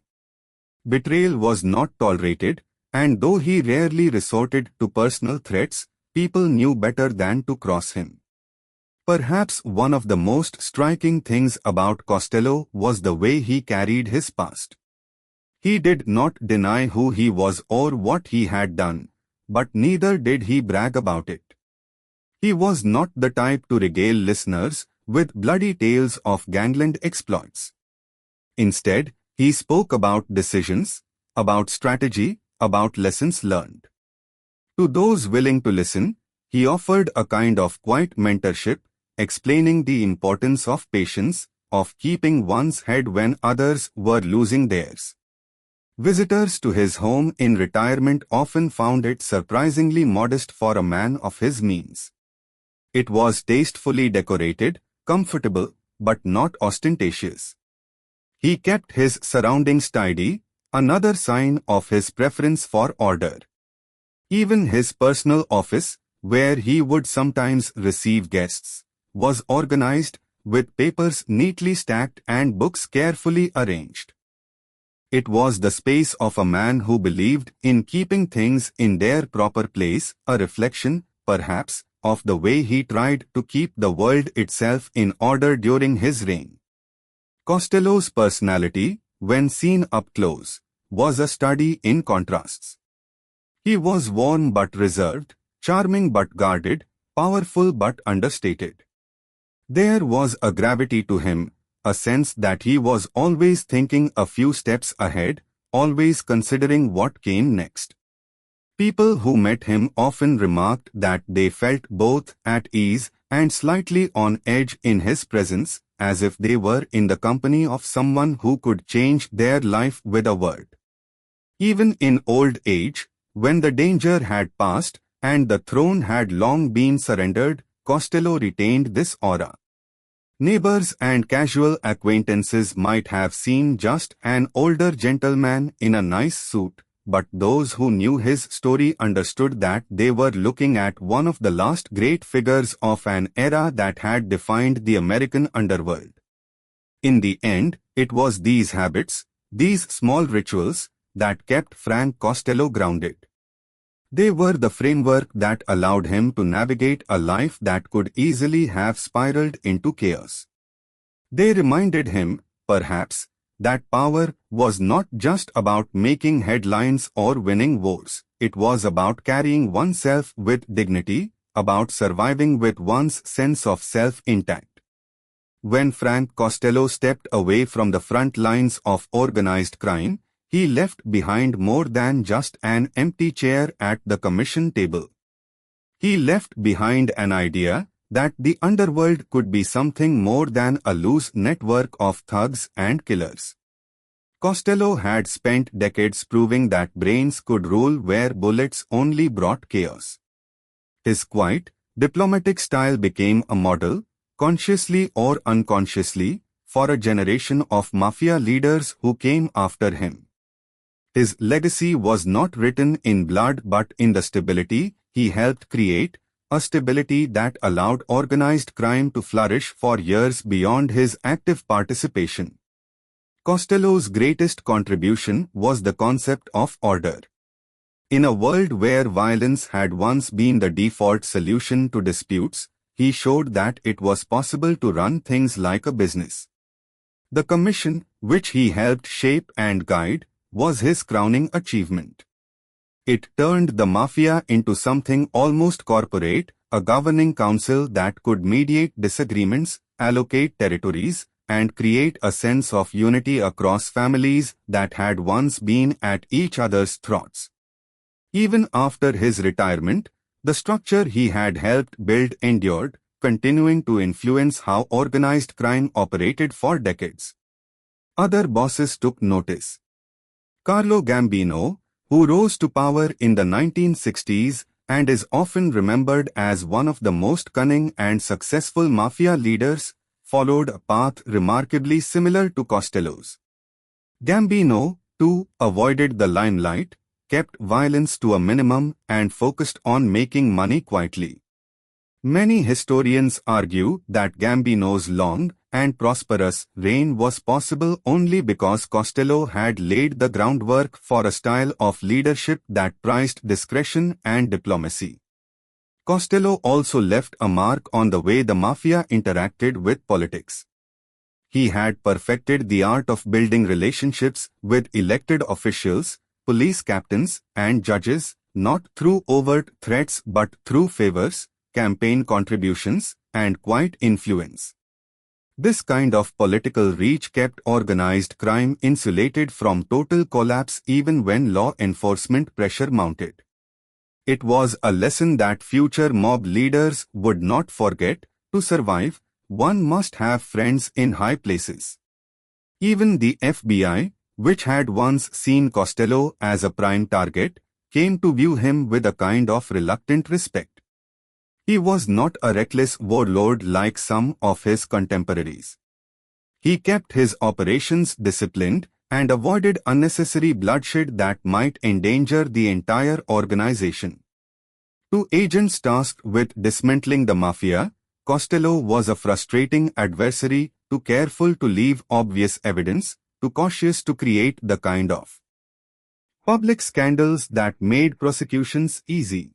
Betrayal was not tolerated, and though he rarely resorted to personal threats, people knew better than to cross him. Perhaps one of the most striking things about Costello was the way he carried his past. He did not deny who he was or what he had done, but neither did he brag about it. He was not the type to regale listeners with bloody tales of gangland exploits. Instead, he spoke about decisions, about strategy, about lessons learned. To those willing to listen, he offered a kind of quiet mentorship, explaining the importance of patience, of keeping one's head when others were losing theirs. Visitors to his home in retirement often found it surprisingly modest for a man of his means. It was tastefully decorated, comfortable, but not ostentatious. He kept his surroundings tidy, another sign of his preference for order. Even his personal office, where he would sometimes receive guests, was organized, with papers neatly stacked and books carefully arranged. It was the space of a man who believed in keeping things in their proper place, a reflection, perhaps, of the way he tried to keep the world itself in order during his reign. Costello's personality, when seen up close, was a study in contrasts. He was warm but reserved, charming but guarded, powerful but understated. There was a gravity to him, a sense that he was always thinking a few steps ahead, always considering what came next. People who met him often remarked that they felt both at ease and slightly on edge in his presence, as if they were in the company of someone who could change their life with a word. Even in old age, when the danger had passed and the throne had long been surrendered, Costello retained this aura. Neighbors and casual acquaintances might have seen just an older gentleman in a nice suit, but those who knew his story understood that they were looking at one of the last great figures of an era that had defined the American underworld. In the end, it was these habits, these small rituals, that kept Frank Costello grounded. They were the framework that allowed him to navigate a life that could easily have spiraled into chaos. They reminded him, perhaps, that power was not just about making headlines or winning wars. It was about carrying oneself with dignity, about surviving with one's sense of self intact. When Frank Costello stepped away from the front lines of organized crime, he left behind more than just an empty chair at the commission table. He left behind an idea that the underworld could be something more than a loose network of thugs and killers. Costello had spent decades proving that brains could rule where bullets only brought chaos. His quiet, diplomatic style became a model, consciously or unconsciously, for a generation of mafia leaders who came after him. His legacy was not written in blood but in the stability he helped create, a stability that allowed organized crime to flourish for years beyond his active participation. Costello's greatest contribution was the concept of order. In a world where violence had once been the default solution to disputes, he showed that it was possible to run things like a business. The commission, which he helped shape and guide, was his crowning achievement. It turned the mafia into something almost corporate, a governing council that could mediate disagreements, allocate territories, and create a sense of unity across families that had once been at each other's throats. Even after his retirement, the structure he had helped build endured, continuing to influence how organized crime operated for decades. Other bosses took notice. Carlo Gambino, who rose to power in the 1960s and is often remembered as one of the most cunning and successful mafia leaders, followed a path remarkably similar to Costello's. Gambino, too, avoided the limelight, kept violence to a minimum and focused on making money quietly. Many historians argue that Gambino's long and prosperous reign was possible only because Costello had laid the groundwork for a style of leadership that prized discretion and diplomacy. Costello also left a mark on the way the mafia interacted with politics. He had perfected the art of building relationships with elected officials, police captains, and judges, not through overt threats but through favors, campaign contributions, and quiet influence. This kind of political reach kept organized crime insulated from total collapse even when law enforcement pressure mounted. It was a lesson that future mob leaders would not forget: to survive, one must have friends in high places. Even the FBI, which had once seen Costello as a prime target, came to view him with a kind of reluctant respect. He was not a reckless warlord like some of his contemporaries. He kept his operations disciplined and avoided unnecessary bloodshed that might endanger the entire organization. To agents tasked with dismantling the mafia, Costello was a frustrating adversary, too careful to leave obvious evidence, too cautious to create the kind of public scandals that made prosecutions easy.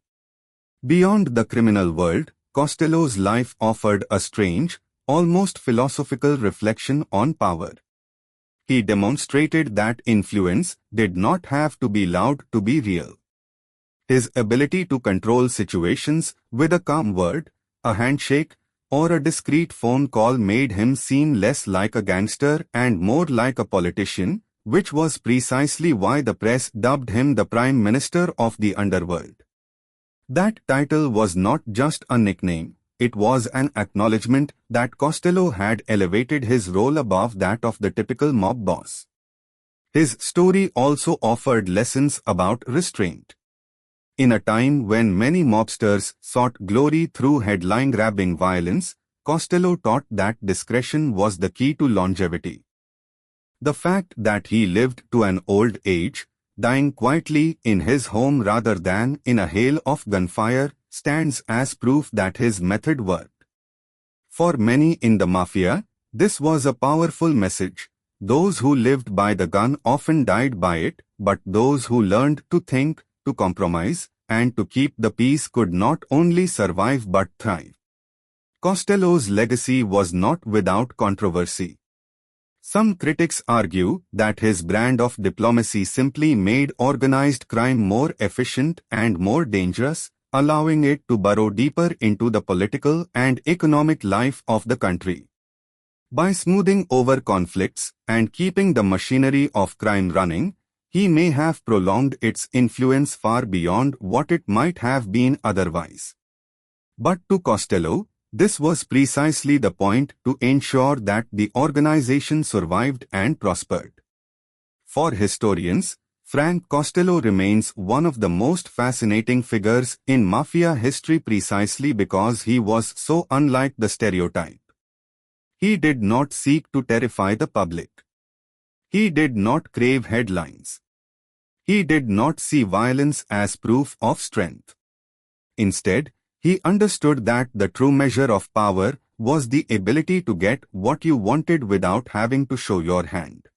Beyond the criminal world, Costello's life offered a strange, almost philosophical reflection on power. He demonstrated that influence did not have to be loud to be real. His ability to control situations with a calm word, a handshake, or a discreet phone call made him seem less like a gangster and more like a politician, which was precisely why the press dubbed him the Prime Minister of the Underworld. That title was not just a nickname, it was an acknowledgement that Costello had elevated his role above that of the typical mob boss. His story also offered lessons about restraint. In a time when many mobsters sought glory through headline-grabbing violence, Costello taught that discretion was the key to longevity. The fact that he lived to an old age, dying quietly in his home rather than in a hail of gunfire, stands as proof that his method worked. For many in the mafia, this was a powerful message. Those who lived by the gun often died by it, but those who learned to think, to compromise, and to keep the peace could not only survive but thrive. Costello's legacy was not without controversy. Some critics argue that his brand of diplomacy simply made organized crime more efficient and more dangerous, allowing it to burrow deeper into the political and economic life of the country. By smoothing over conflicts and keeping the machinery of crime running, he may have prolonged its influence far beyond what it might have been otherwise. But to Costello, this was precisely the point to ensure that the organization survived and prospered. For historians, Frank Costello remains one of the most fascinating figures in mafia history precisely because he was so unlike the stereotype. He did not seek to terrify the public. He did not crave headlines. He did not see violence as proof of strength. Instead, he understood that the true measure of power was the ability to get what you wanted without having to show your hand.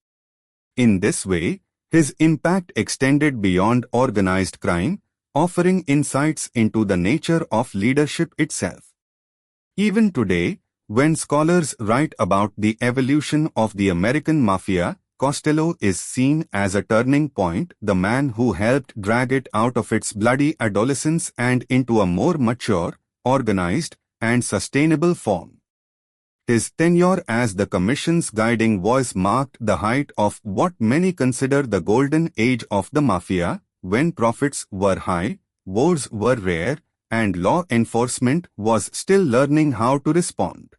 In this way, his impact extended beyond organized crime, offering insights into the nature of leadership itself. Even today, when scholars write about the evolution of the American mafia, Costello is seen as a turning point, the man who helped drag it out of its bloody adolescence and into a more mature, organized, and sustainable form. His tenure as the Commission's guiding voice marked the height of what many consider the golden age of the mafia, when profits were high, wars were rare, and law enforcement was still learning how to respond.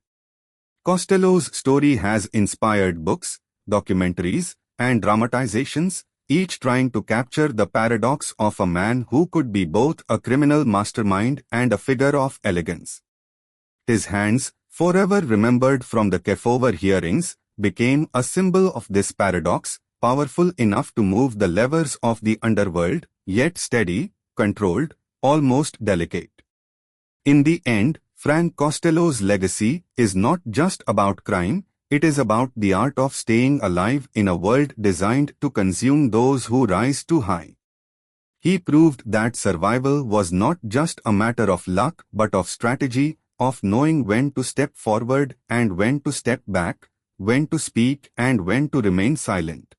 Costello's story has inspired books, documentaries, and dramatizations, each trying to capture the paradox of a man who could be both a criminal mastermind and a figure of elegance. His hands, forever remembered from the Kefauver hearings, became a symbol of this paradox, powerful enough to move the levers of the underworld, yet steady, controlled, almost delicate. In the end, Frank Costello's legacy is not just about crime, it is about the art of staying alive in a world designed to consume those who rise too high. He proved that survival was not just a matter of luck but of strategy, of knowing when to step forward and when to step back, when to speak and when to remain silent.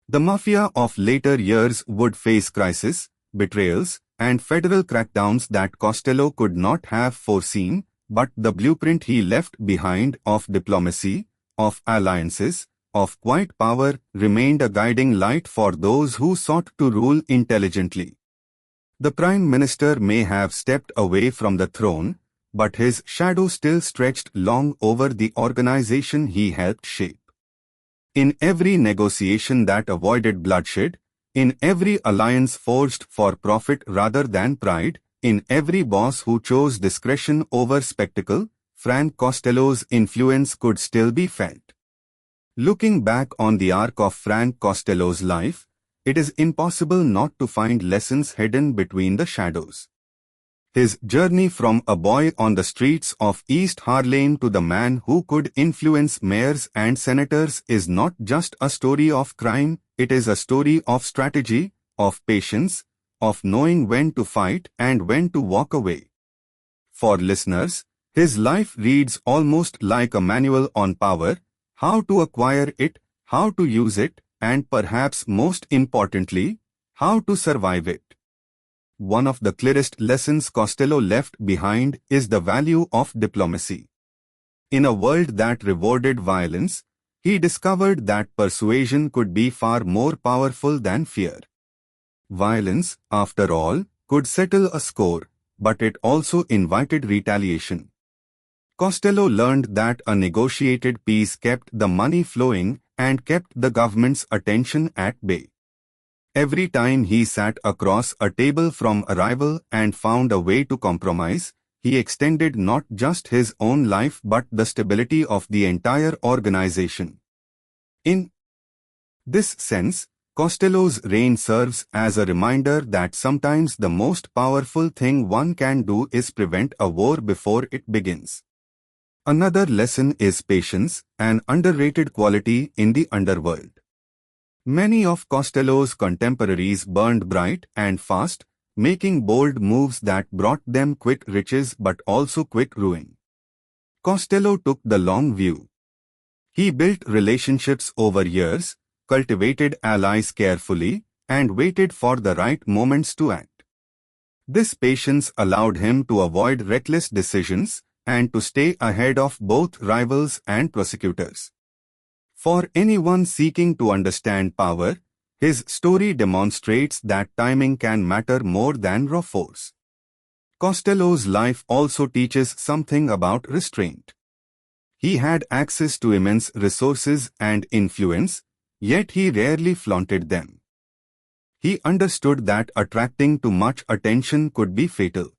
The mafia of later years would face crisis, betrayals, and federal crackdowns that Costello could not have foreseen, but the blueprint he left behind of diplomacy, of alliances, of quiet power remained a guiding light for those who sought to rule intelligently. The Prime Minister may have stepped away from the throne, but his shadow still stretched long over the organization he helped shape. In every negotiation that avoided bloodshed, in every alliance forged for profit rather than pride, in every boss who chose discretion over spectacle, Frank Costello's influence could still be felt. Looking back on the arc of Frank Costello's life, it is impossible not to find lessons hidden between the shadows. His journey from a boy on the streets of East Harlem to the man who could influence mayors and senators is not just a story of crime, it is a story of strategy, of patience, of knowing when to fight and when to walk away. For listeners, his life reads almost like a manual on power, how to acquire it, how to use it, and perhaps most importantly, how to survive it. One of the clearest lessons Costello left behind is the value of diplomacy. In a world that rewarded violence, he discovered that persuasion could be far more powerful than fear. Violence, after all, could settle a score, but it also invited retaliation. Costello learned that a negotiated peace kept the money flowing and kept the government's attention at bay. Every time he sat across a table from a rival and found a way to compromise, he extended not just his own life but the stability of the entire organization. In this sense, Costello's reign serves as a reminder that sometimes the most powerful thing one can do is prevent a war before it begins. Another lesson is patience, an underrated quality in the underworld. Many of Costello's contemporaries burned bright and fast, making bold moves that brought them quick riches but also quick ruin. Costello took the long view. He built relationships over years, cultivated allies carefully, and waited for the right moments to act. This patience allowed him to avoid reckless decisions and to stay ahead of both rivals and prosecutors. For anyone seeking to understand power, his story demonstrates that timing can matter more than raw force. Costello's life also teaches something about restraint. He had access to immense resources and influence, yet he rarely flaunted them. He understood that attracting too much attention could be fatal.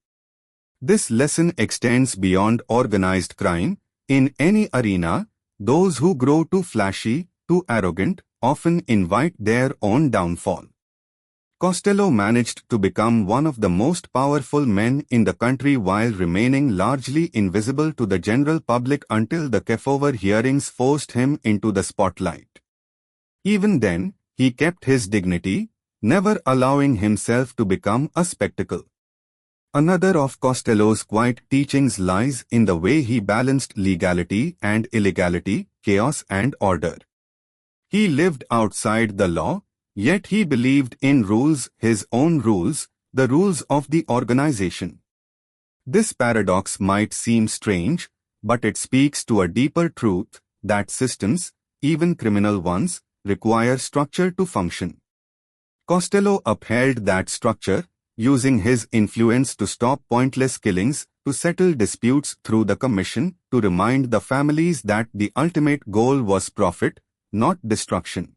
This lesson extends beyond organized crime. In any arena, those who grow too flashy, too arrogant, often invite their own downfall. Costello managed to become one of the most powerful men in the country while remaining largely invisible to the general public until the Kefauver hearings forced him into the spotlight. Even then, he kept his dignity, never allowing himself to become a spectacle. Another of Costello's quiet teachings lies in the way he balanced legality and illegality, chaos and order. He lived outside the law, yet he believed in rules, his own rules, the rules of the organization. This paradox might seem strange, but it speaks to a deeper truth, that systems, even criminal ones, require structure to function. Costello upheld that structure, using his influence to stop pointless killings, to settle disputes through the commission, to remind the families that the ultimate goal was profit, not destruction.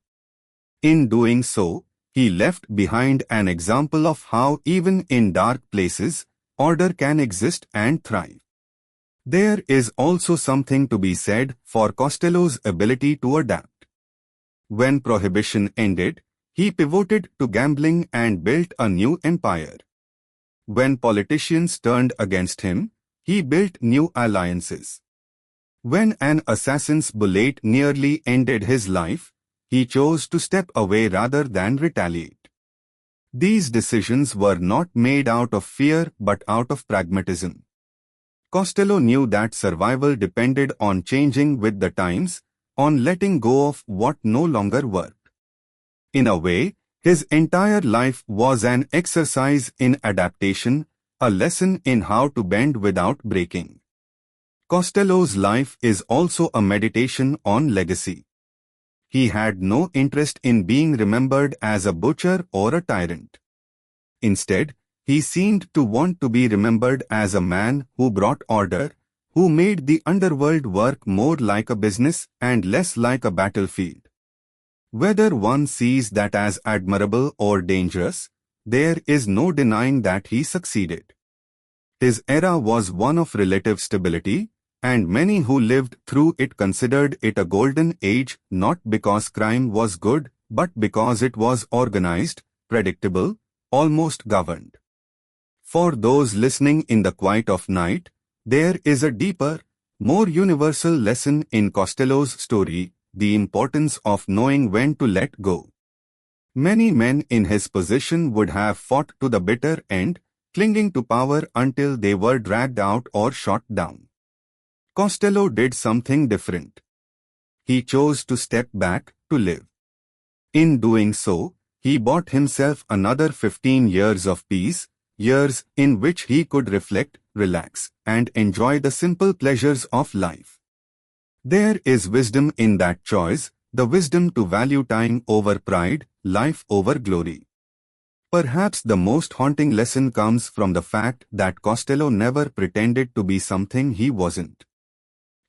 In doing so, he left behind an example of how even in dark places, order can exist and thrive. There is also something to be said for Costello's ability to adapt. When prohibition ended, he pivoted to gambling and built a new empire. When politicians turned against him, he built new alliances. When an assassin's bullet nearly ended his life, he chose to step away rather than retaliate. These decisions were not made out of fear but out of pragmatism. Costello knew that survival depended on changing with the times, on letting go of what no longer worked. In a way, his entire life was an exercise in adaptation, a lesson in how to bend without breaking. Costello's life is also a meditation on legacy. He had no interest in being remembered as a butcher or a tyrant. Instead, he seemed to want to be remembered as a man who brought order, who made the underworld work more like a business and less like a battlefield. Whether one sees that as admirable or dangerous, there is no denying that he succeeded. His era was one of relative stability, and many who lived through it considered it a golden age not because crime was good, but because it was organized, predictable, almost governed. For those listening in the quiet of night, there is a deeper, more universal lesson in Costello's story, the importance of knowing when to let go. Many men in his position would have fought to the bitter end, clinging to power until they were dragged out or shot down. Costello did something different. He chose to step back to live. In doing so, he bought himself another 15 years of peace, years in which he could reflect, relax, and enjoy the simple pleasures of life. There is wisdom in that choice, the wisdom to value time over pride, life over glory. Perhaps the most haunting lesson comes from the fact that Costello never pretended to be something he wasn't.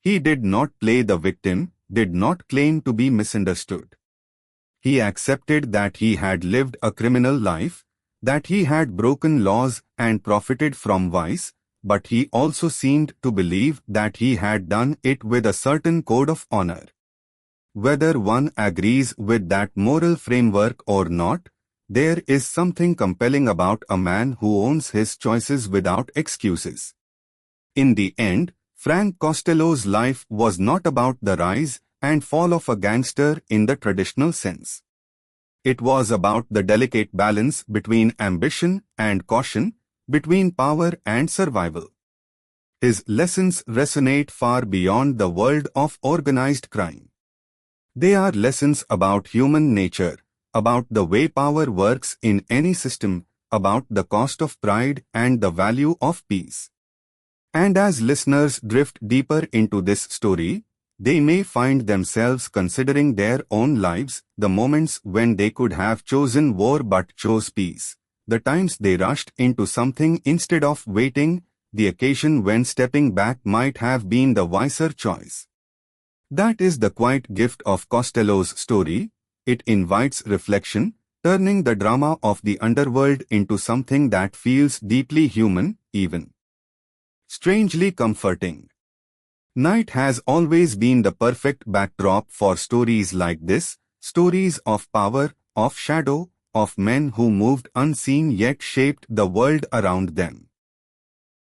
He did not play the victim, did not claim to be misunderstood. He accepted that he had lived a criminal life, that he had broken laws and profited from vice, but he also seemed to believe that he had done it with a certain code of honor. Whether one agrees with that moral framework or not, there is something compelling about a man who owns his choices without excuses. In the end, Frank Costello's life was not about the rise and fall of a gangster in the traditional sense. It was about the delicate balance between ambition and caution, between power and survival. His lessons resonate far beyond the world of organized crime. They are lessons about human nature, about the way power works in any system, about the cost of pride and the value of peace. And as listeners drift deeper into this story, they may find themselves considering their own lives, the moments when they could have chosen war but chose peace, the times they rushed into something instead of waiting, the occasion when stepping back might have been the wiser choice. That is the quiet gift of Costello's story. It invites reflection, turning the drama of the underworld into something that feels deeply human, even strangely comforting. Night has always been the perfect backdrop for stories like this, stories of power, of shadow, of men who moved unseen yet shaped the world around them.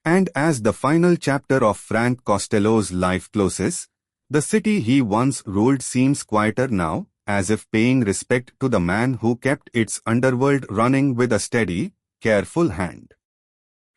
And as the final chapter of Frank Costello's life closes, the city he once ruled seems quieter now, as if paying respect to the man who kept its underworld running with a steady, careful hand.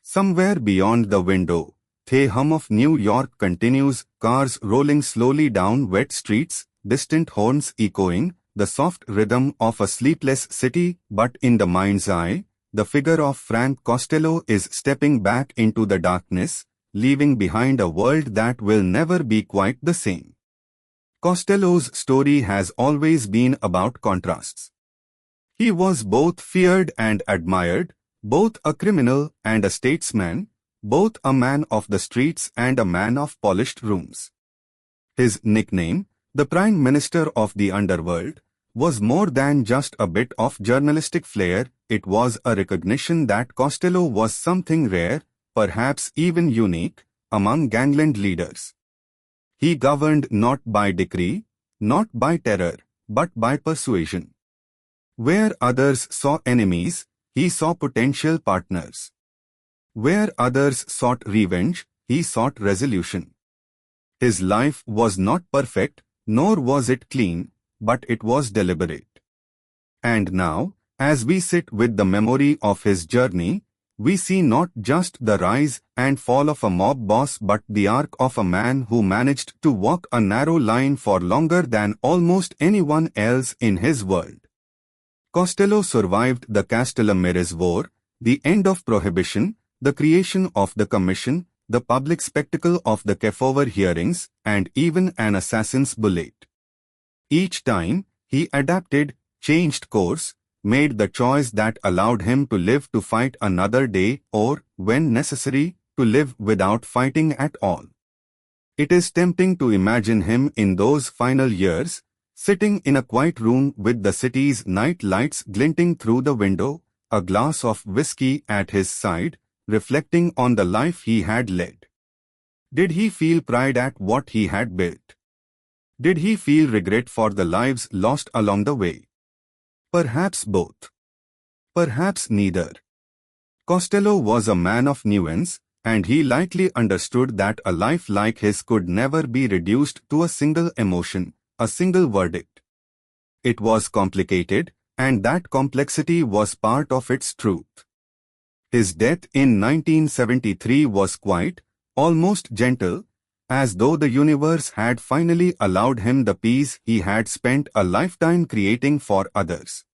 Somewhere beyond the window, the hum of New York continues, cars rolling slowly down wet streets, distant horns echoing, the soft rhythm of a sleepless city, but in the mind's eye, the figure of Frank Costello is stepping back into the darkness, leaving behind a world that will never be quite the same. Costello's story has always been about contrasts. He was both feared and admired, both a criminal and a statesman, both a man of the streets and a man of polished rooms. His nickname, the Prime Minister of the Underworld, was more than just a bit of journalistic flair. It was a recognition that Costello was something rare, perhaps even unique, among gangland leaders. He governed not by decree, not by terror, but by persuasion. Where others saw enemies, he saw potential partners. Where others sought revenge, he sought resolution. His life was not perfect, nor was it clean, but it was deliberate. And now, as we sit with the memory of his journey, we see not just the rise and fall of a mob boss but the arc of a man who managed to walk a narrow line for longer than almost anyone else in his world. Costello survived the Castellammare War, the end of Prohibition, the creation of the Commission, the public spectacle of the Kefauver hearings, and even an assassin's bullet. Each time, he adapted, changed course, made the choice that allowed him to live to fight another day or, when necessary, to live without fighting at all. It is tempting to imagine him in those final years, sitting in a quiet room with the city's night lights glinting through the window, a glass of whiskey at his side, reflecting on the life he had led. Did he feel pride at what he had built? Did he feel regret for the lives lost along the way? Perhaps both. Perhaps neither. Costello was a man of nuance, and he likely understood that a life like his could never be reduced to a single emotion, a single verdict. It was complicated, and that complexity was part of its truth. His death in 1973 was quiet, almost gentle, as though the universe had finally allowed him the peace he had spent a lifetime creating for others.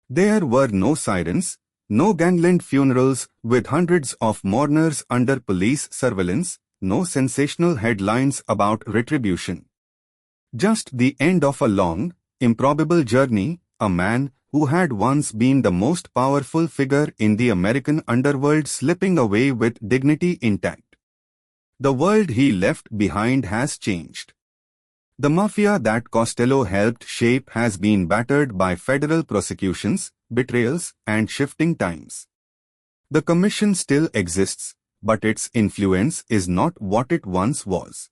There were no sirens, no gangland funerals with hundreds of mourners under police surveillance, no sensational headlines about retribution. Just the end of a long, improbable journey, a man who had once been the most powerful figure in the American underworld slipping away with dignity intact. The world he left behind has changed. The mafia that Costello helped shape has been battered by federal prosecutions, betrayals, and shifting times. The commission still exists, but its influence is not what it once was.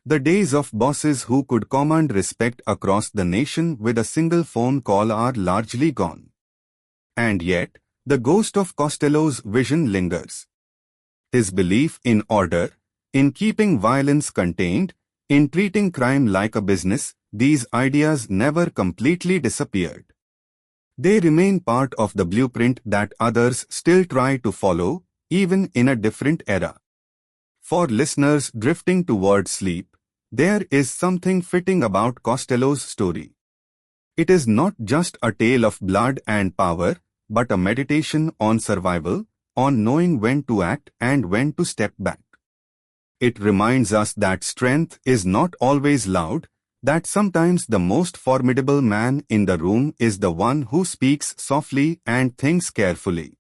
The days of bosses who could command respect across the nation with a single phone call are largely gone. And yet, the ghost of Costello's vision lingers. His belief in order, in keeping violence contained, in treating crime like a business, these ideas never completely disappeared. They remain part of the blueprint that others still try to follow, even in a different era. For listeners drifting toward sleep, there is something fitting about Costello's story. It is not just a tale of blood and power, but a meditation on survival, on knowing when to act and when to step back. It reminds us that strength is not always loud, that sometimes the most formidable man in the room is the one who speaks softly and thinks carefully.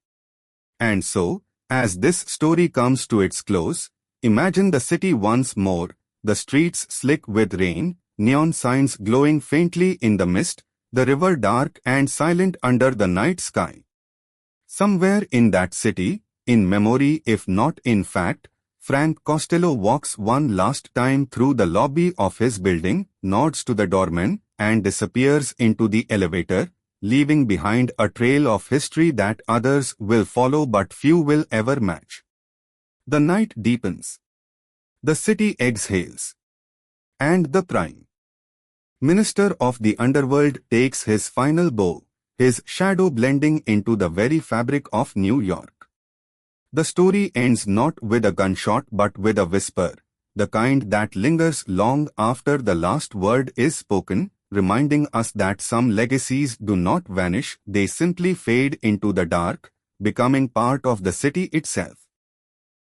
And so, as this story comes to its close, imagine the city once more, the streets slick with rain, neon signs glowing faintly in the mist, the river dark and silent under the night sky. Somewhere in that city, in memory if not in fact, Frank Costello walks one last time through the lobby of his building, nods to the doorman, and disappears into the elevator, leaving behind a trail of history that others will follow but few will ever match. The night deepens. The city exhales. And the Prime Minister of the Underworld takes his final bow, his shadow blending into the very fabric of New York. The story ends not with a gunshot but with a whisper, the kind that lingers long after the last word is spoken, reminding us that some legacies do not vanish, they simply fade into the dark, becoming part of the city itself.